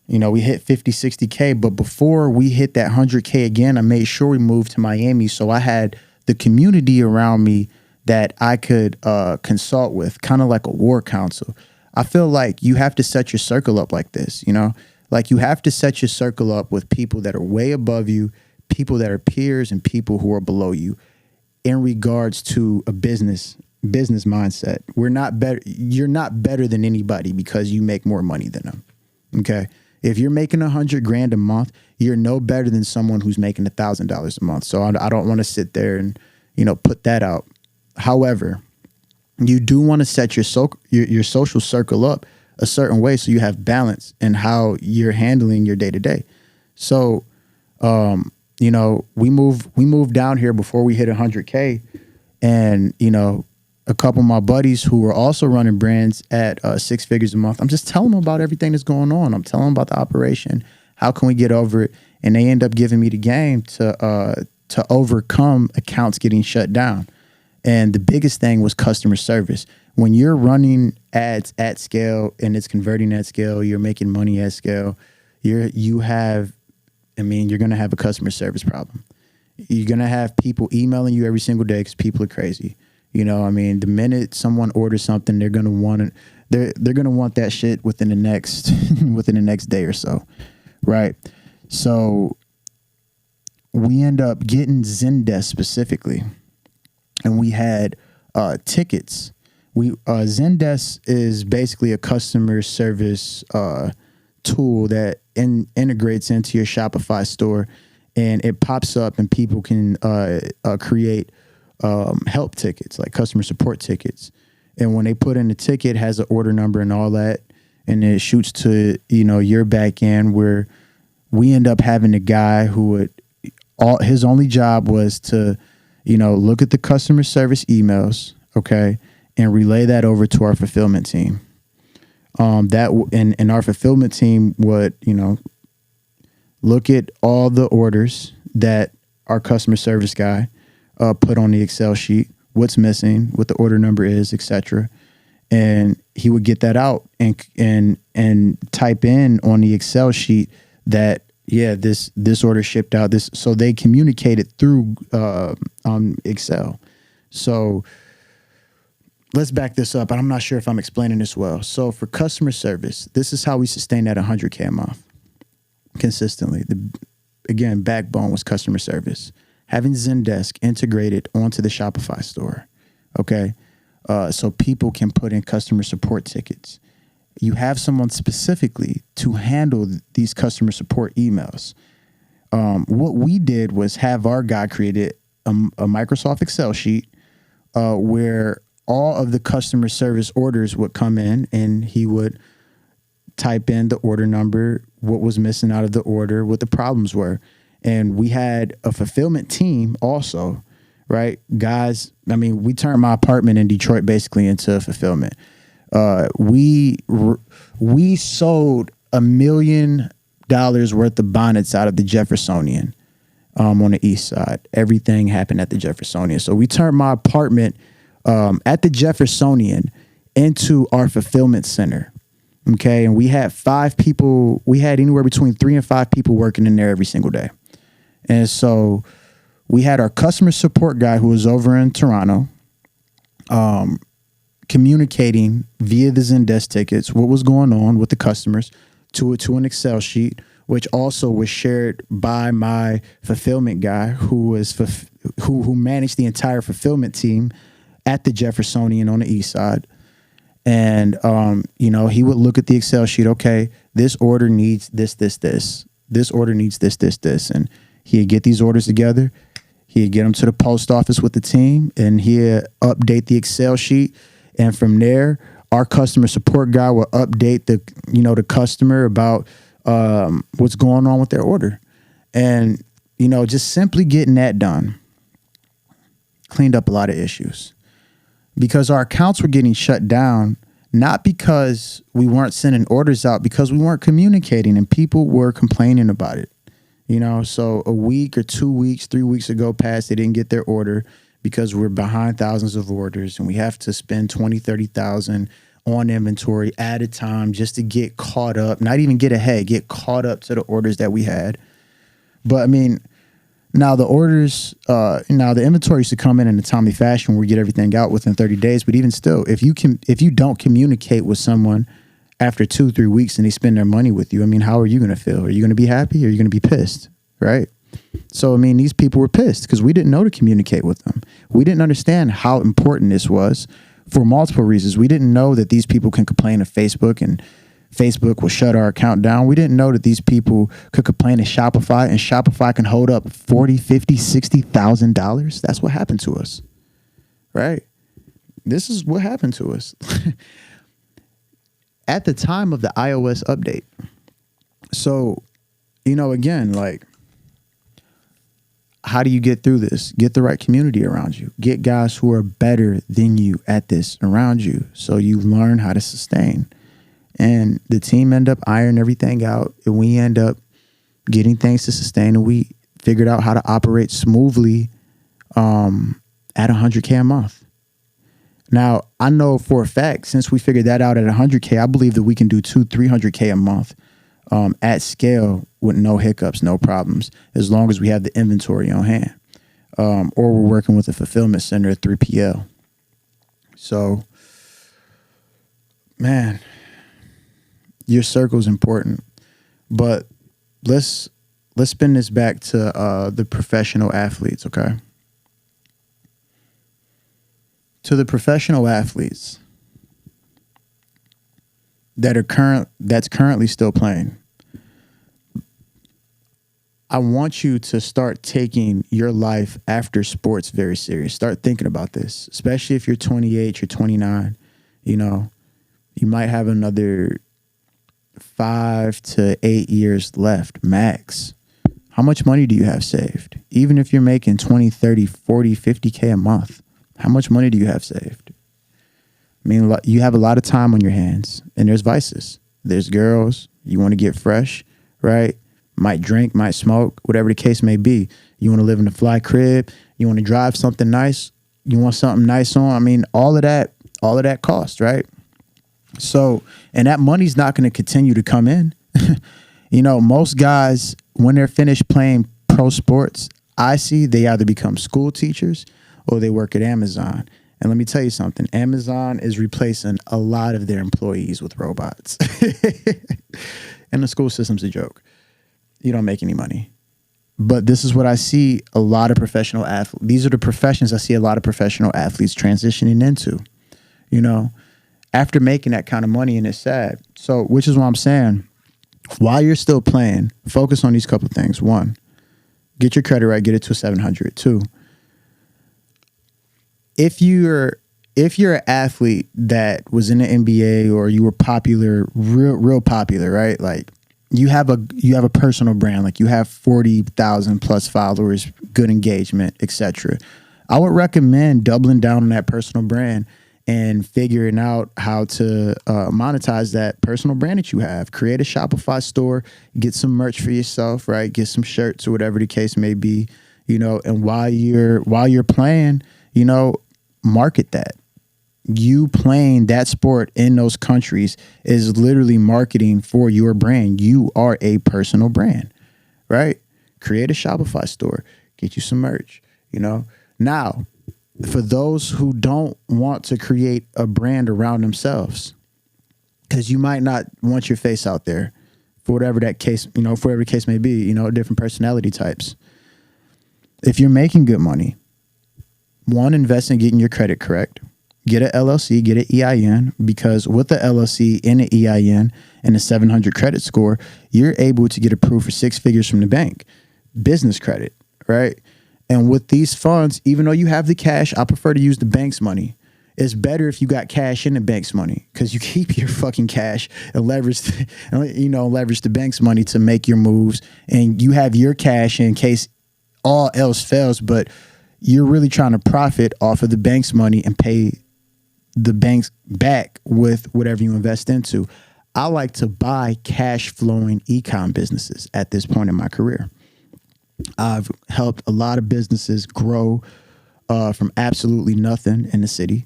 You know, we hit 50, 60K, but before we hit that 100K again, I made sure we moved to Miami. So I had the community around me that I could consult with, kind of like a war council. I feel like you have to set your circle up like this, you know? Like you have to set your circle up with people that are way above you, people that are peers, and people who are below you in regards to a business mindset. We're not better. You're not better than anybody because you make more money than them. Okay. If you're making $100,000 a month, you're no better than someone who's making $1,000 a month. So I don't want to sit there and, put that out. However, you do want to set your social circle up a certain way so you have balance in how you're handling your day to day. So, we moved down here before we hit 100K, and a couple of my buddies who were also running brands at 6 figures a month. I'm just telling them about everything that's going on. I'm telling them about the operation. How can we get over it? And they end up giving me the game to overcome accounts getting shut down. And the biggest thing was customer service. When you're running ads at scale and it's converting at scale, you're making money at scale, you're going to have a customer service problem. You're going to have people emailing you every single day because people are crazy. The minute someone orders something, they're going to want it. They're going to want that shit within the next day or so. Right. So we end up getting Zendesk specifically. And we had tickets. Zendesk is basically a customer service tool that integrates into your Shopify store, and it pops up, and people can create help tickets, like customer support tickets. And when they put in the ticket, it has an order number and all that, and it shoots to your back end, where we end up having a guy who his only job was to look at the customer service emails, okay, and relay that over to our fulfillment team. And our fulfillment team would, look at all the orders that our customer service guy put on the Excel sheet, what's missing, what the order number is, etc. And he would get that out and type in on the Excel sheet that, yeah, this order shipped out. So they communicated through Excel. So let's back this up. And I'm not sure if I'm explaining this well. So for customer service, this is how we sustain that 100K a month consistently. Again, backbone was customer service. Having Zendesk integrated onto the Shopify store. Okay. So people can put in customer support tickets. You have someone specifically to handle these customer support emails. What we did was have our guy created a Microsoft Excel sheet where all of the customer service orders would come in, and he would type in the order number, what was missing out of the order, what the problems were. And we had a fulfillment team also, right? Guys, we turned my apartment in Detroit basically into fulfillment. We sold $1 million worth of bonnets out of the Jeffersonian on the east side. Everything happened at the Jeffersonian. So we turned my apartment at the Jeffersonian into our fulfillment center. Okay. And we had 5 people. We had anywhere between 3 and 5 people working in there every single day. And so we had our customer support guy who was over in Toronto, communicating via the Zendesk tickets what was going on with the customers to an Excel sheet, which also was shared by my fulfillment guy who managed the entire fulfillment team at the Jeffersonian on the east side. And he would look at the Excel sheet. Okay, this order needs this. This order needs this, and he'd get these orders together. He'd get them to the post office with the team, and he'd update the Excel sheet. And from there, our customer support guy will update the customer about what's going on with their order. And, just simply getting that done cleaned up a lot of issues, because our accounts were getting shut down, not because we weren't sending orders out, because we weren't communicating and people were complaining about it. So a week or 2 weeks, 3 weeks ago passed, they didn't get their order because we're behind thousands of orders and we have to spend 20, 30,000 on inventory at a time just to get caught up, not even get ahead, get caught up to the orders that we had. But I mean, now the orders, now the inventory used to come in a timely fashion where we get everything out within 30 days. But even still, if you don't communicate with someone after 2-3 weeks and they spend their money with you, I mean, how are you going to feel? Are you going to be happy or are you going to be pissed? Right? So, I mean, these people were pissed because we didn't know to communicate with them. We didn't understand how important this was for multiple reasons. We didn't know that these people can complain to Facebook and Facebook will shut our account down. We didn't know that these people could complain to Shopify and Shopify can hold up $40,000, $50,000, $60,000. That's what happened to us. Right? This is what happened to us. At the time of the iOS update. So, again, like, how do you get through this? Get the right community around you. Get guys who are better than you at this around you so you learn how to sustain. And the team end up ironing everything out, and we end up getting things to sustain, and we figured out how to operate smoothly at 100K a month. Now, I know for a fact, since we figured that out at 100K, I believe that we can do 200-300K a month at scale with no hiccups, no problems, as long as we have the inventory on hand. Or we're working with a fulfillment center at 3PL. So, man, your circle is important. But let's spin this back to the professional athletes, okay? To the professional athletes that's currently still playing, I want you to start taking your life after sports very serious. Start thinking about this, especially if you're 28, you're 29. You might have another 5 to 8 years left max. How much money do you have saved? Even if you're making 20, 30, 40, 50K a month, how much money do you have saved? I mean, you have a lot of time on your hands, and there's vices. There's girls. You want to get fresh, right? Might drink, might smoke, whatever the case may be. You want to live in a fly crib. You want to drive something nice. You want something nice on. I mean, all of that costs, right? So, and that money's not going to continue to come in. Most guys, when they're finished playing pro sports, I see they either become school teachers or they work at Amazon. And let me tell you something. Amazon is replacing a lot of their employees with robots. And the school system's a joke. You don't make any money. But this is what I see a lot of professional athletes. These are the professions I see a lot of professional athletes transitioning into, after making that kind of money, and it's sad. So, which is what I'm saying. While you're still playing, focus on these couple of things. 1, get your credit right, get it to 700. 2, if you're an athlete that was in the NBA or you were popular, real popular, right? Like you have a personal brand, like you have 40,000 plus followers, good engagement, etc. I would recommend doubling down on that personal brand and figuring out how to monetize that personal brand that you have. Create a Shopify store, get some merch for yourself, right? Get some shirts or whatever the case may be, and while you're playing, market that. You playing that sport in those countries is literally marketing for your brand. You are a personal brand, right? Create a Shopify store, get you some merch, Now, for those who don't want to create a brand around themselves, because you might not want your face out there for whatever that case, for whatever the case may be, different personality types. If you're making good money, 1, invest in getting your credit correct. Get an LLC, get an EIN, because with the LLC and an EIN and a 700 credit score, you're able to get approved for 6 figures from the bank. Business credit, right? And with these funds, even though you have the cash, I prefer to use the bank's money. It's better if you got cash in the bank's money because you keep your fucking cash and leverage the bank's money to make your moves, and you have your cash in case all else fails. But you're really trying to profit off of the bank's money and pay the banks back with whatever you invest into. I like to buy cash flowing e-com businesses at this point in my career. I've helped a lot of businesses grow from absolutely nothing in the city.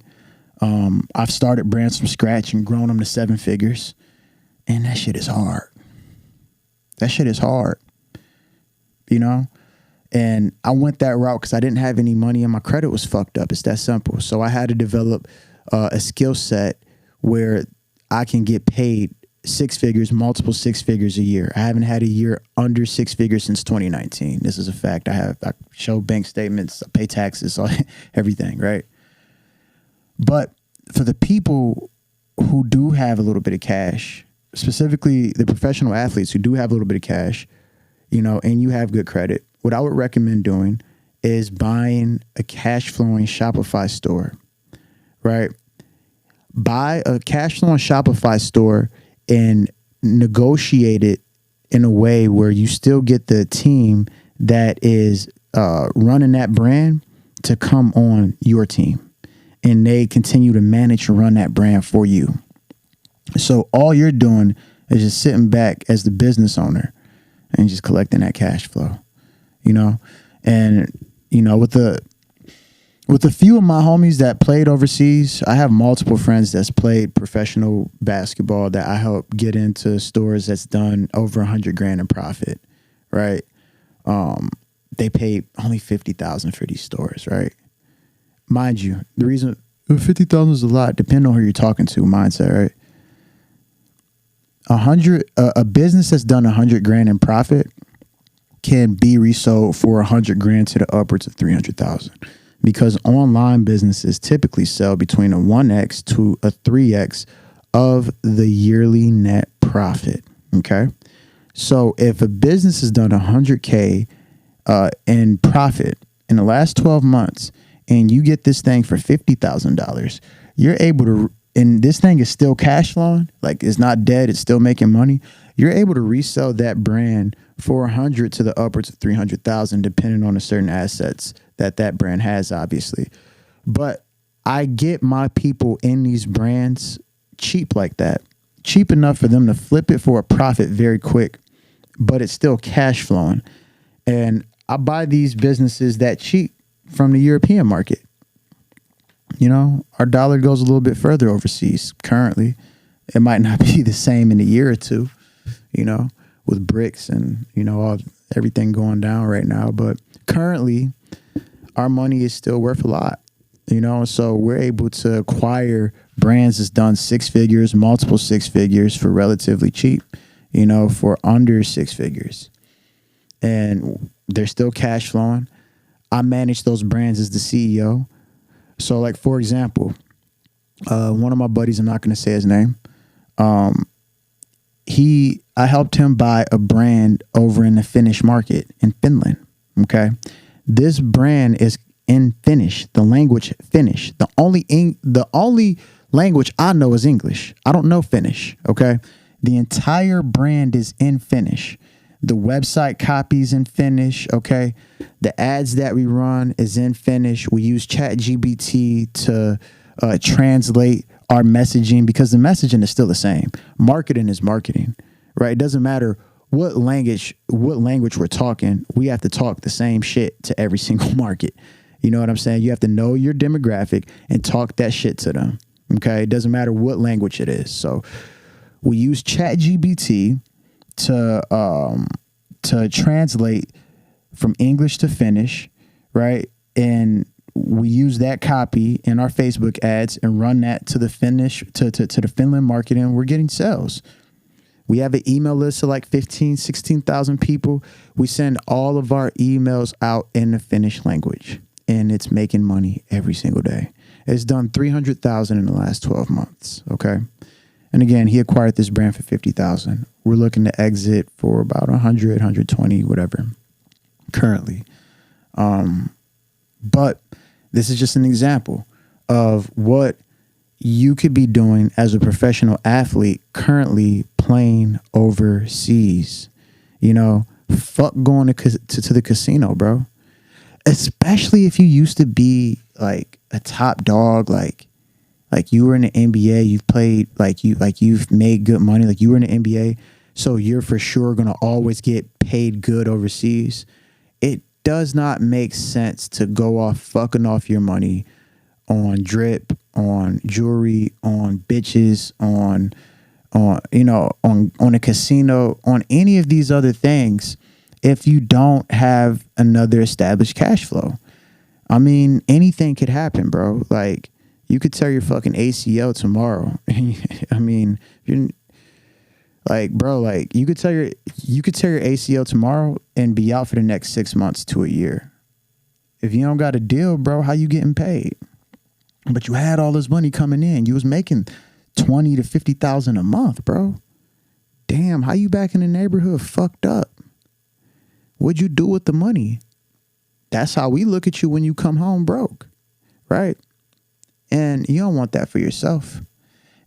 I've started brands from scratch and grown them to 7 figures. And that shit is hard. That shit is hard. You know? And I went that route because I didn't have any money and my credit was fucked up. It's that simple. So I had to develop a skill set where I can get paid 6 figures, multiple 6 figures a year. I haven't had a year under 6 figures since 2019. This is a fact. I show bank statements, I pay taxes, everything, right? But for the people who do have a little bit of cash, specifically the professional athletes who do have a little bit of cash, you know, and you have good credit, what I would recommend doing is buying a cash flowing Shopify store, right? Buy a cash flowing Shopify store and negotiate it in a way where you still get the team that is running that brand to come on your team. And they continue to manage and run that brand for you. So all you're doing is just sitting back as the business owner and just collecting that cash flow, you know? And, you know, with a few of my homies that played overseas, I have multiple friends that's played professional basketball that I help get into stores that's done over $100,000 in profit, right? They paid only $50,000 for these stores, right? Mind you, the reason $50,000 is a lot, depending on who you're talking to, mindset, right? A business that's done $100,000 in profit can be resold for $100,000 to the upwards of $300,000, because online businesses typically sell between a 1x to a 3x of the yearly net profit. Okay, so if a business has done $100K in profit in the last 12 months, and you get this thing for $50,000, you're able to, and this thing is still cash flowing, like it's not dead, it's still making money. You're able to resell that brand for 100 to the upwards of 300,000, depending on the certain assets that brand has, obviously. But I get my people in these brands cheap like that, cheap enough for them to flip it for a profit very quick, but it's still cash flowing. And I buy these businesses that cheap from the European market. You know, our dollar goes a little bit further overseas currently. It might not be the same in a year or two, you know, with BRICS and, you know, everything going down right now. But currently, our money is still worth a lot, you know, so we're able to acquire brands that's done 6 figures, multiple 6 figures for relatively cheap, you know, for under 6 figures. And they're still cash flowing. I manage those brands as the CEO. So, like, for example, one of my buddies, I'm not going to say his name, I helped him buy a brand over in the Finnish market in Finland. Okay. This brand is in Finnish, the language Finnish. The only language I know is English. I don't know Finnish. Okay. The entire brand is in Finnish. The website copies in Finnish, okay? The ads that we run is in Finnish. We use ChatGPT to translate our messaging because the messaging is still the same. Marketing is marketing, right? It doesn't matter what language we're talking. We have to talk the same shit to every single market. You know what I'm saying? You have to know your demographic and talk that shit to them, okay? It doesn't matter what language it is. So we use ChatGPT to translate from English to Finnish, right? And we use that copy in our Facebook ads and run that to the Finnish to the Finland market, and we're getting sales. We have an email list of like 16,000 people. We send all of our emails out in the Finnish language, and it's making money every single day. It's done 300,000 in the last 12 months. Okay. And again, he acquired this brand for 50,000. We're looking to exit for about 100, 120, whatever, currently. But this is just an example of what you could be doing as a professional athlete currently playing overseas. You know, fuck going to the casino, bro. Especially if you used to be like a top dog, like you were in the NBA, you've played, you've made good money, like you were in the NBA, so you're for sure gonna always get paid good overseas. It does not make sense to go off fucking off your money on drip, on jewelry, on bitches, on a casino, on any of these other things if you don't have another established cash flow. I mean, anything could happen, bro. Like, you could tear your fucking ACL tomorrow. I mean, you're like, bro, like you could tear your ACL tomorrow and be out for the next 6 months to a year. If you don't got a deal, bro, how you getting paid? But you had all this money coming in. You was making 20 to 50,000 a month, bro. Damn, how you back in the neighborhood fucked up? What'd you do with the money? That's how we look at you when you come home broke, right? And you don't want that for yourself.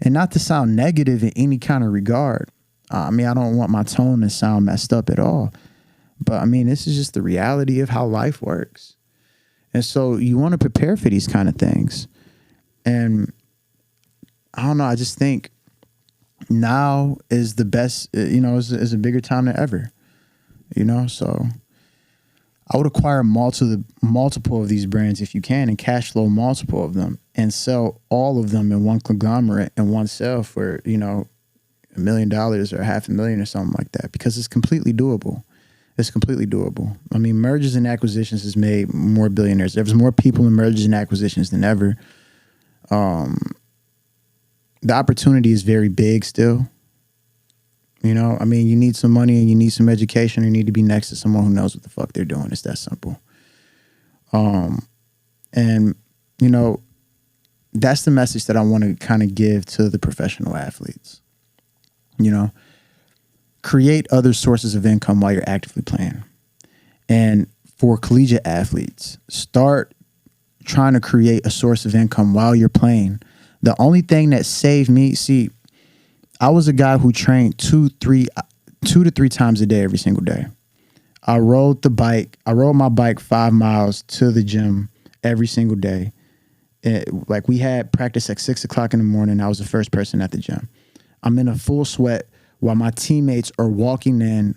And not to sound negative in any kind of regard. I mean, I don't want my tone to sound messed up at all. But I mean, this is just the reality of how life works. And so you want to prepare for these kind of things. And I don't know, I just think now is the best, is a bigger time than ever. So I would acquire multiple of these brands if you can, and cash flow multiple of them and sell all of them in one conglomerate in one sale for, $1 million or $500,000 or something like that, because it's completely doable. It's completely doable. I mean, mergers and acquisitions has made more billionaires. There's more people in mergers and acquisitions than ever. The opportunity is very big still. I mean, you need some money and you need some education, or you need to be next to someone who knows what the fuck they're doing. It's that simple. And that's the message that I want to kind of give to the professional athletes. Create other sources of income while you're actively playing. And for collegiate athletes, start trying to create a source of income while you're playing. The only thing that saved me, I was a guy who trained 2 to 3 times a day every single day. I rode my bike 5 miles to the gym every single day. We had practice at 6 o'clock in the morning. I was the first person at the gym. I'm in a full sweat while my teammates are walking in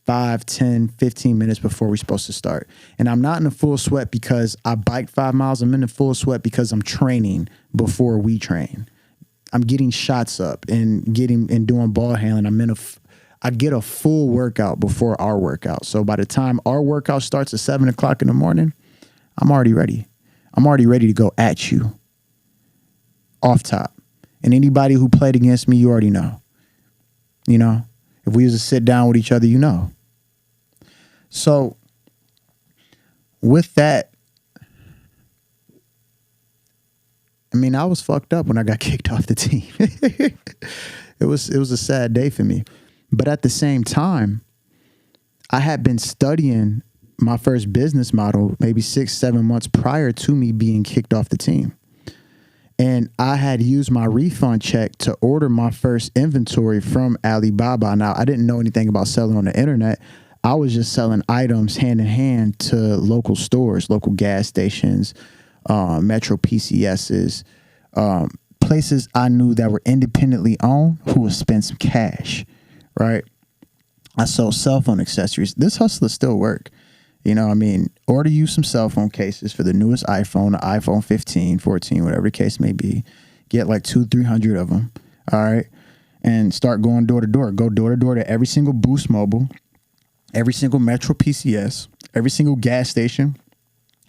5, 10, 15 minutes before we're supposed to start. And I'm not in a full sweat because I biked 5 miles. I'm in a full sweat because I'm training before we train. I'm getting shots up and doing ball handling. I get a full workout before our workout. So by the time our workout starts at 7 o'clock in the morning, I'm already ready. I'm already ready to go at you off top. And anybody who played against me, you already know. If we was to sit down with each other, So with that, I mean, I was fucked up when I got kicked off the team. It was a sad day for me. But at the same time, I had been studying my first business model maybe 6-7 months prior to me being kicked off the team. And I had used my refund check to order my first inventory from Alibaba. Now, I didn't know anything about selling on the internet. I was just selling items hand in hand to local stores, local gas stations, Metro PCSs, places I knew that were independently owned who would spend some cash, right? I sold cell phone accessories. This hustler still work. Order you some cell phone cases for the newest iPhone, the iPhone 15, 14, whatever the case may be. Get like 200-300 of them, all right? And start going door to door. Go door to door to every single Boost Mobile, every single Metro PCS, every single gas station,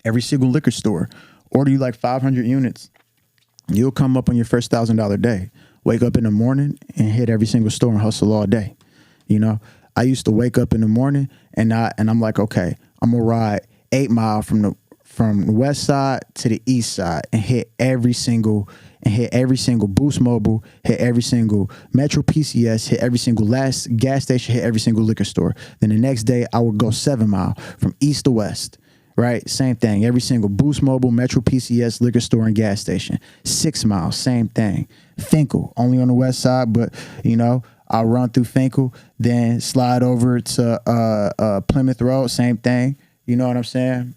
every single liquor store. Order you like 500 units. You'll come up on your first $1,000 day. Wake up in the morning and hit every single store and hustle all day. I used to wake up in the morning and I'm like, okay, I'm gonna ride 8 miles from the west side to the east side and hit every single Boost Mobile, hit every single Metro PCS, hit every single last gas station, hit every single liquor store. Then the next day I would go 7 miles from east to west, right? Same thing. Every single Boost Mobile, Metro PCS, liquor store, and gas station. 6 Mile, same thing. Finkel, only on the west side, but I'll run through Finkel, then slide over to Plymouth Road, same thing. You know what I'm saying?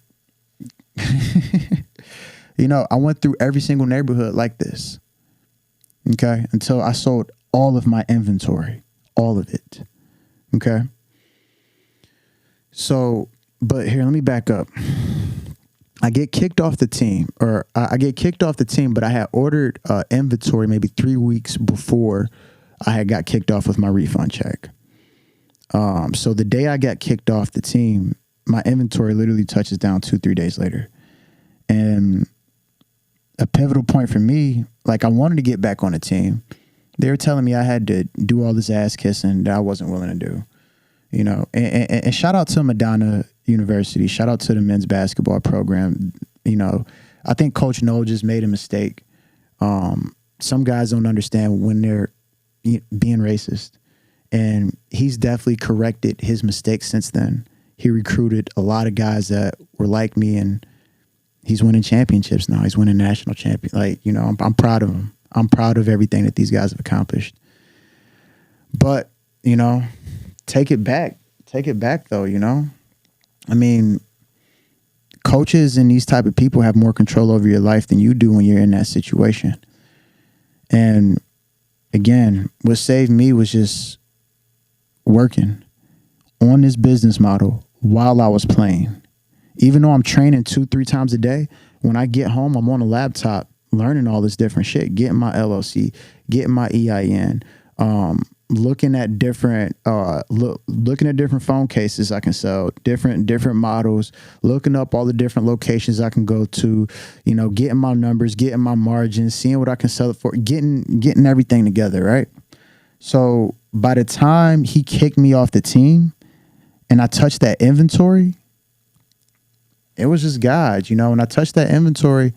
I went through every single neighborhood like this. Okay, until I sold all of my inventory, all of it. Okay. So, but here, let me back up. I get kicked off the team, but I had ordered inventory maybe 3 weeks before I had got kicked off with my refund check. So the day I got kicked off the team, my inventory literally touches down 2-3 days later. And a pivotal point for me, like I wanted to get back on the team. They were telling me I had to do all this ass kissing that I wasn't willing to do. And shout out to Madonna University. Shout out to the men's basketball program. I think Coach Noel just made a mistake. Some guys don't understand when they're being racist. And he's definitely corrected his mistakes since then. He recruited a lot of guys that were like me, and he's winning championships now. He's winning national champion. I'm proud of him. I'm proud of everything that these guys have accomplished. But, take it back. Take it back, though, I mean, coaches and these type of people have more control over your life than you do when you're in that situation. And, again, what saved me was just working on this business model while I was playing. Even though I'm training 2-3 times a day, when I get home, I'm on a laptop learning all this different shit, getting my LLC, getting my EIN, looking at different phone cases I can sell, different models, looking up all the different locations I can go to, getting my numbers, getting my margins, seeing what I can sell it for, getting everything together, right? So by the time he kicked me off the team and I touched that inventory, it was just God, When I touched that inventory,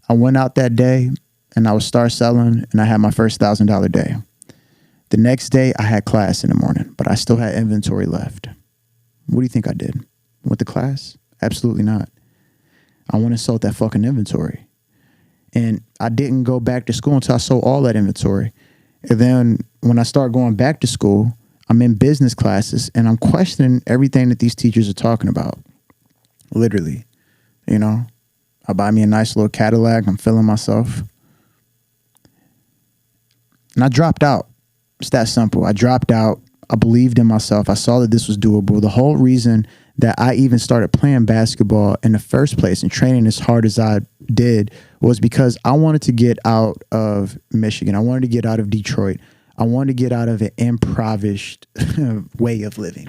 I went out that day and I would start selling, and I had my first $1,000 day. The next day I had class in the morning, but I still had inventory left. What do you think I did? Went to class? Absolutely not. I went and sold that fucking inventory. And I didn't go back to school until I sold all that inventory. And then when I start going back to school, I'm in business classes and I'm questioning everything that these teachers are talking about. Literally, I buy me a nice little Cadillac. I'm feeling myself. And I dropped out. It's that simple. I dropped out. I believed in myself. I saw that this was doable. The whole reason that I even started playing basketball in the first place and training as hard as I did was because I wanted to get out of Michigan. I wanted to get out of Detroit. I wanted to get out of an impoverished way of living.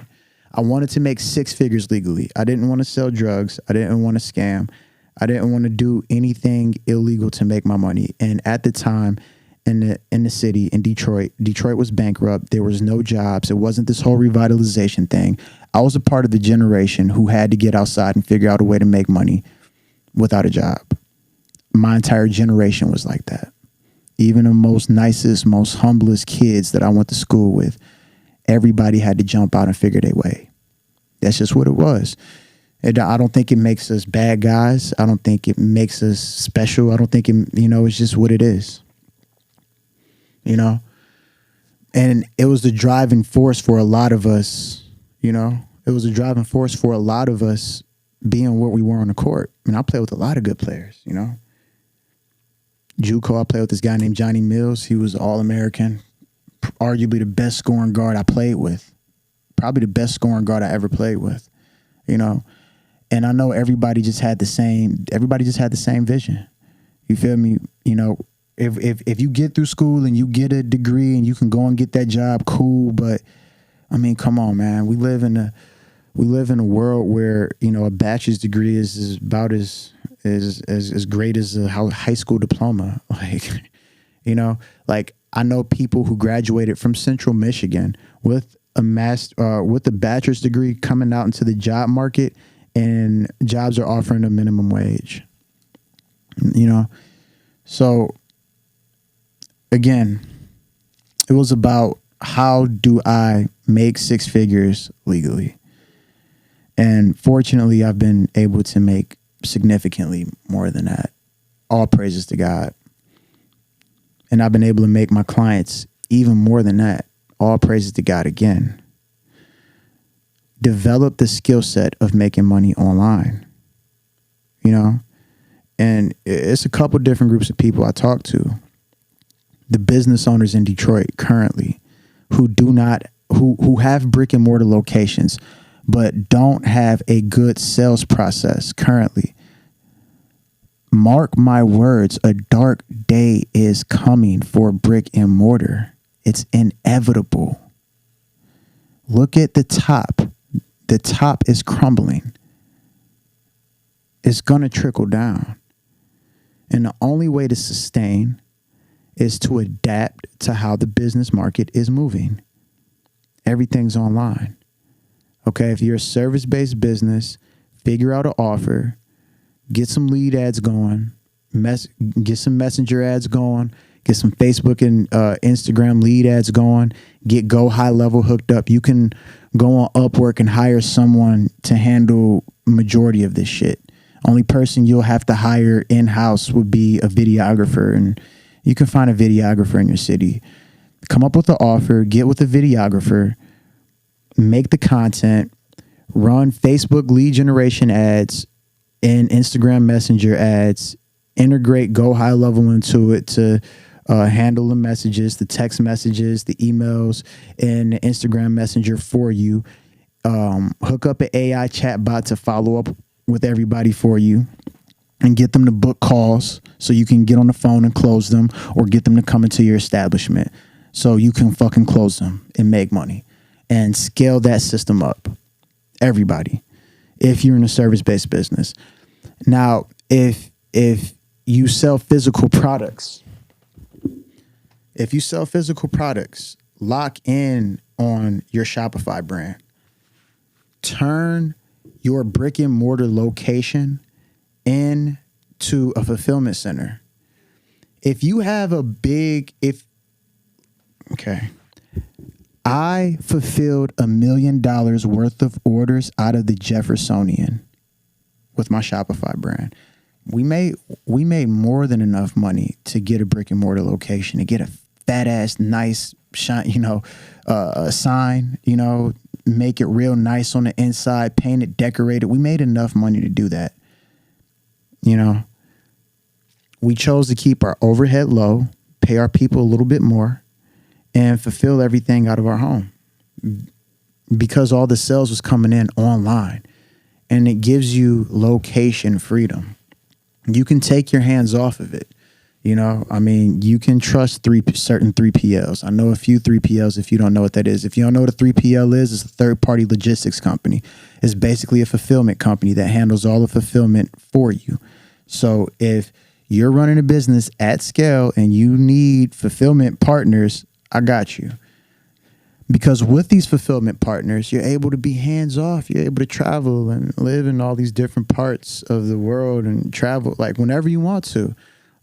I wanted to make 6 figures legally. I didn't want to sell drugs. I didn't want to scam. I didn't want to do anything illegal to make my money. And at the time, in the city, in Detroit was bankrupt. There was no jobs. It wasn't this whole revitalization thing. I was a part of the generation who had to get outside and figure out a way to make money without a job. My entire generation was like that. Even the most nicest, most humblest kids that I went to school with, everybody had to jump out and figure their way. That's just what it was. And I don't think it makes us bad guys. I don't think it makes us special. I don't think it's just what it is. And it was the driving force for a lot of us, it was a driving force for a lot of us being what we were on the court. I mean, I played with a lot of good players, JUCO, I played with this guy named Johnny Mills. He was All-American, arguably the best scoring guard I played with, probably the best scoring guard I ever played with, And I know everybody just had the same vision. You feel me? If you get through school and you get a degree and you can go and get that job, cool. But I mean, come on, man. We live in a world where, a bachelor's degree is about as great as a high school diploma. I know people who graduated from Central Michigan with a bachelor's degree coming out into the job market, and jobs are offering a minimum wage. So again, it was about how do I make 6 figures legally? And fortunately, I've been able to make significantly more than that. All praises to God. And I've been able to make my clients even more than that. All praises to God again. Develop the skill set of making money online. You know? And it's a couple different groups of people I talk to. The business owners in Detroit currently who have brick and mortar locations, but don't have a good sales process currently. Mark my words, a dark day is coming for brick and mortar. It's inevitable. Look at the top. The top is crumbling. It's going to trickle down. And the only way to sustain is to adapt to how the business market is moving. Everything's online. Okay, if you're a service-based business, figure out an offer, get some lead ads going, get some messenger ads going, get some Facebook and Instagram lead ads going, get Go High Level hooked up. You can go on Upwork and hire someone to handle majority of this shit. Only person you'll have to hire in-house would be a videographer, and you can find a videographer in your city. Come up with an offer, get with a videographer, make the content, run Facebook lead generation ads and Instagram Messenger ads, integrate Go High Level into it to handle the messages, the text messages, the emails, and the Instagram Messenger for you. Hook up an AI chatbot to follow up with everybody for you and get them to book calls so you can get on the phone and close them, or get them to come into your establishment so you can fucking close them and make money, and scale that system up. Everybody, if you're in a service-based business. Now, if you sell physical products, lock in on your Shopify brand. Turn your brick and mortar location into a fulfillment center. If you have I fulfilled $1 million worth of orders out of the Jeffersonian with my Shopify brand. We made more than enough money to get a brick and mortar location, to get a fat ass nice shine, a sign, make it real nice on the inside, paint it, decorate it. We made enough money to do that. We chose to keep our overhead low, pay our people a little bit more, and fulfill everything out of our home, because all the sales was coming in online, and it gives you location freedom. You can take your hands off of it. You can trust certain 3PLs. I know a few 3PLs if you don't know what that is. If you don't know what a 3PL is, it's a third-party logistics company. It's basically a fulfillment company that handles all the fulfillment for you. So if you're running a business at scale and you need fulfillment partners, I got you. Because with these fulfillment partners, you're able to be hands off. You're able to travel and live in all these different parts of the world and travel like whenever you want to.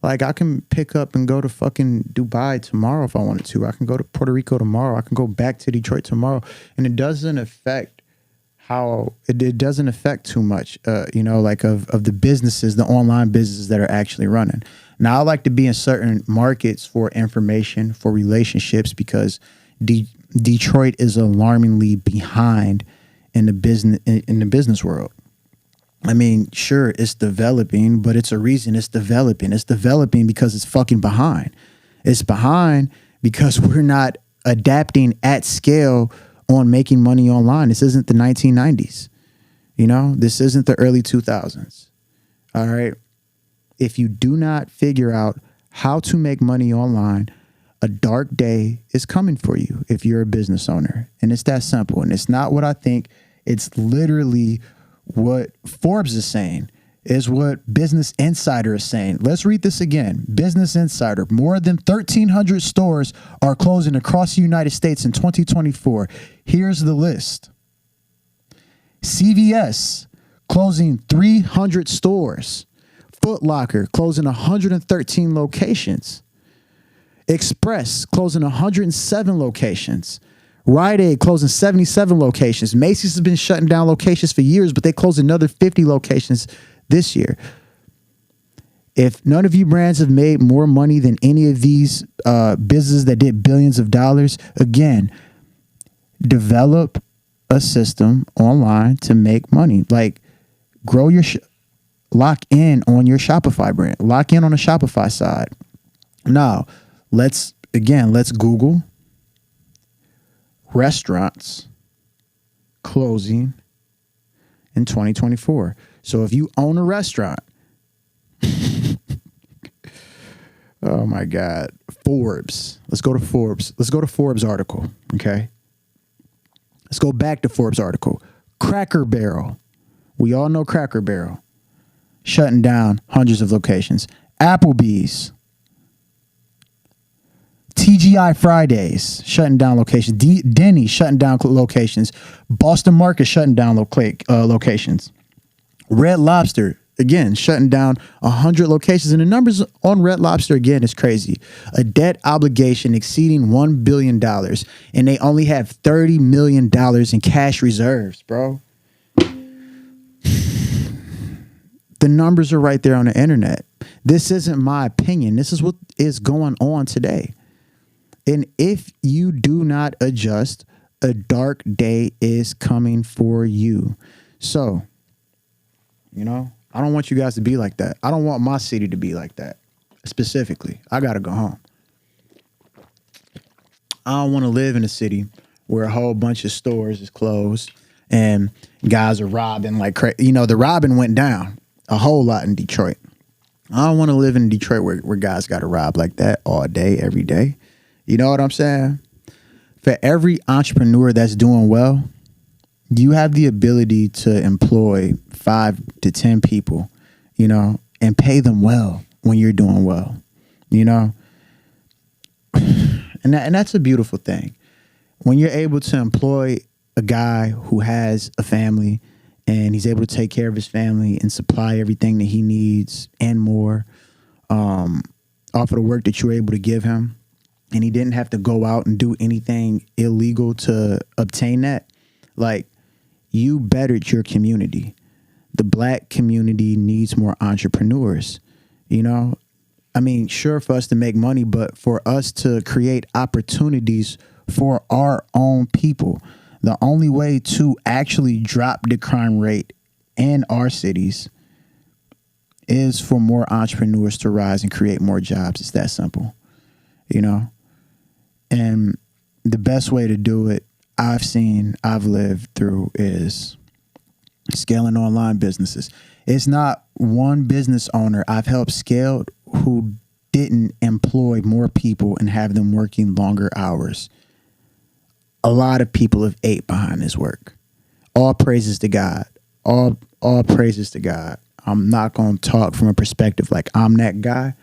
Like, I can pick up and go to fucking Dubai tomorrow if I wanted to. I can go to Puerto Rico tomorrow. I can go back to Detroit tomorrow. And it doesn't affect it doesn't affect too much, of the businesses, the online businesses that are actually running. Now, I like to be in certain markets for information, for relationships, because Detroit is alarmingly behind in the business world. I mean, sure, it's developing, but it's a reason it's developing. It's developing because it's fucking behind. It's behind because we're not adapting at scale on making money online. This isn't the 1990s. This isn't the early 2000s. All right. If you do not figure out how to make money online, a dark day is coming for you if you're a business owner. And it's that simple. And it's not what I think. It's literally what Forbes is saying, is what Business Insider is saying. Let's read this again. Business Insider: more than 1,300 stores are closing across the United States in 2024. Here's the list. CVS closing 300 stores. Foot Locker closing 113 locations. Express closing 107 locations. Rite Aid closing 77 locations. Macy's has been shutting down locations for years, but they closed another 50 locations this year. If none of you brands have made more money than any of these businesses that did billions of dollars, again, develop a system online to make money. Like, grow your, lock in on your Shopify brand. Lock in on the Shopify side. Now, let's Google restaurants closing in 2024. So if you own a restaurant, oh my God, Forbes. Let's go to Forbes. Let's go to Forbes article. Okay. Let's go back to Forbes article. Cracker Barrel. We all know Cracker Barrel. Shutting down hundreds of locations. Applebee's. TGI Fridays shutting down locations. Denny shutting down locations. Boston Market shutting down locations. Red Lobster, again, shutting down 100 locations. And the numbers on Red Lobster, again, is crazy. A debt obligation exceeding $1 billion. And they only have $30 million in cash reserves, bro. The numbers are right there on the internet. This isn't my opinion. This is what is going on today. And if you do not adjust, a dark day is coming for you. So, you know, I don't want you guys to be like that. I don't want my city to be like that. Specifically, I got to go home. I don't want to live in a city where a whole bunch of stores is closed and guys are robbing like crazy. You know, the robbing went down a whole lot in Detroit. I don't want to live in Detroit where guys got to rob like that all day, every day. You know what I'm saying? For every entrepreneur that's doing well, you have the ability to employ 5 to 10 people, you know, and pay them well when you're doing well, you know? And that's a beautiful thing. When you're able to employ a guy who has a family and he's able to take care of his family and supply everything that he needs and more, off of the work that you're able to give him, and he didn't have to go out and do anything illegal to obtain that, like, you bettered your community. The black community needs more entrepreneurs, you know? I mean, sure, for us to make money, but for us to create opportunities for our own people. The only way to actually drop the crime rate in our cities is for more entrepreneurs to rise and create more jobs. It's that simple, you know? And the best way to do it, I've lived through, is scaling online businesses. It's not one business owner I've helped scale who didn't employ more people and have them working longer hours. A lot of people have ate behind this work. All praises to God. All praises to God. I'm not going to talk from a perspective like I'm that guy.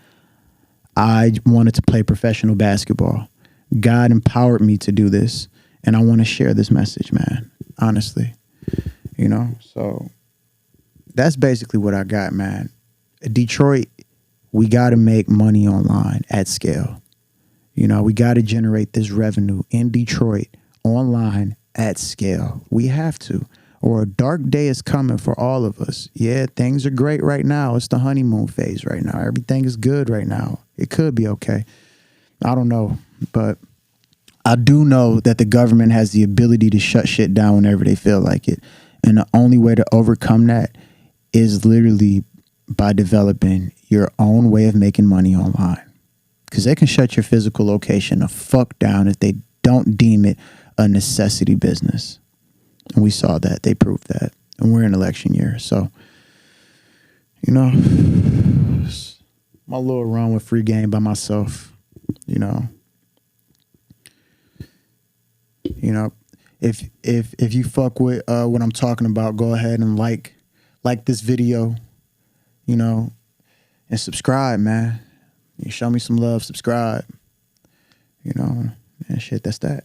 I wanted to play professional basketball. God empowered me to do this, and I want to share this message, man, honestly. You know, so that's basically what I got, man. Detroit, we got to make money online at scale. You know, we got to generate this revenue in Detroit online at scale. We have to, or a dark day is coming for all of us. Yeah, things are great right now. It's the honeymoon phase right now. Everything is good right now. It could be okay. I don't know, but I do know that the government has the ability to shut shit down whenever they feel like it. And the only way to overcome that is literally by developing your own way of making money online. Because they can shut your physical location the fuck down if they don't deem it a necessity business. And we saw that. They proved that. And we're in election year. So, you know, my little run with free game by myself, you know. You know, if you fuck with what I'm talking about, go ahead and like this video, you know, and subscribe, man. You show me some love, subscribe, you know, and shit, that's that.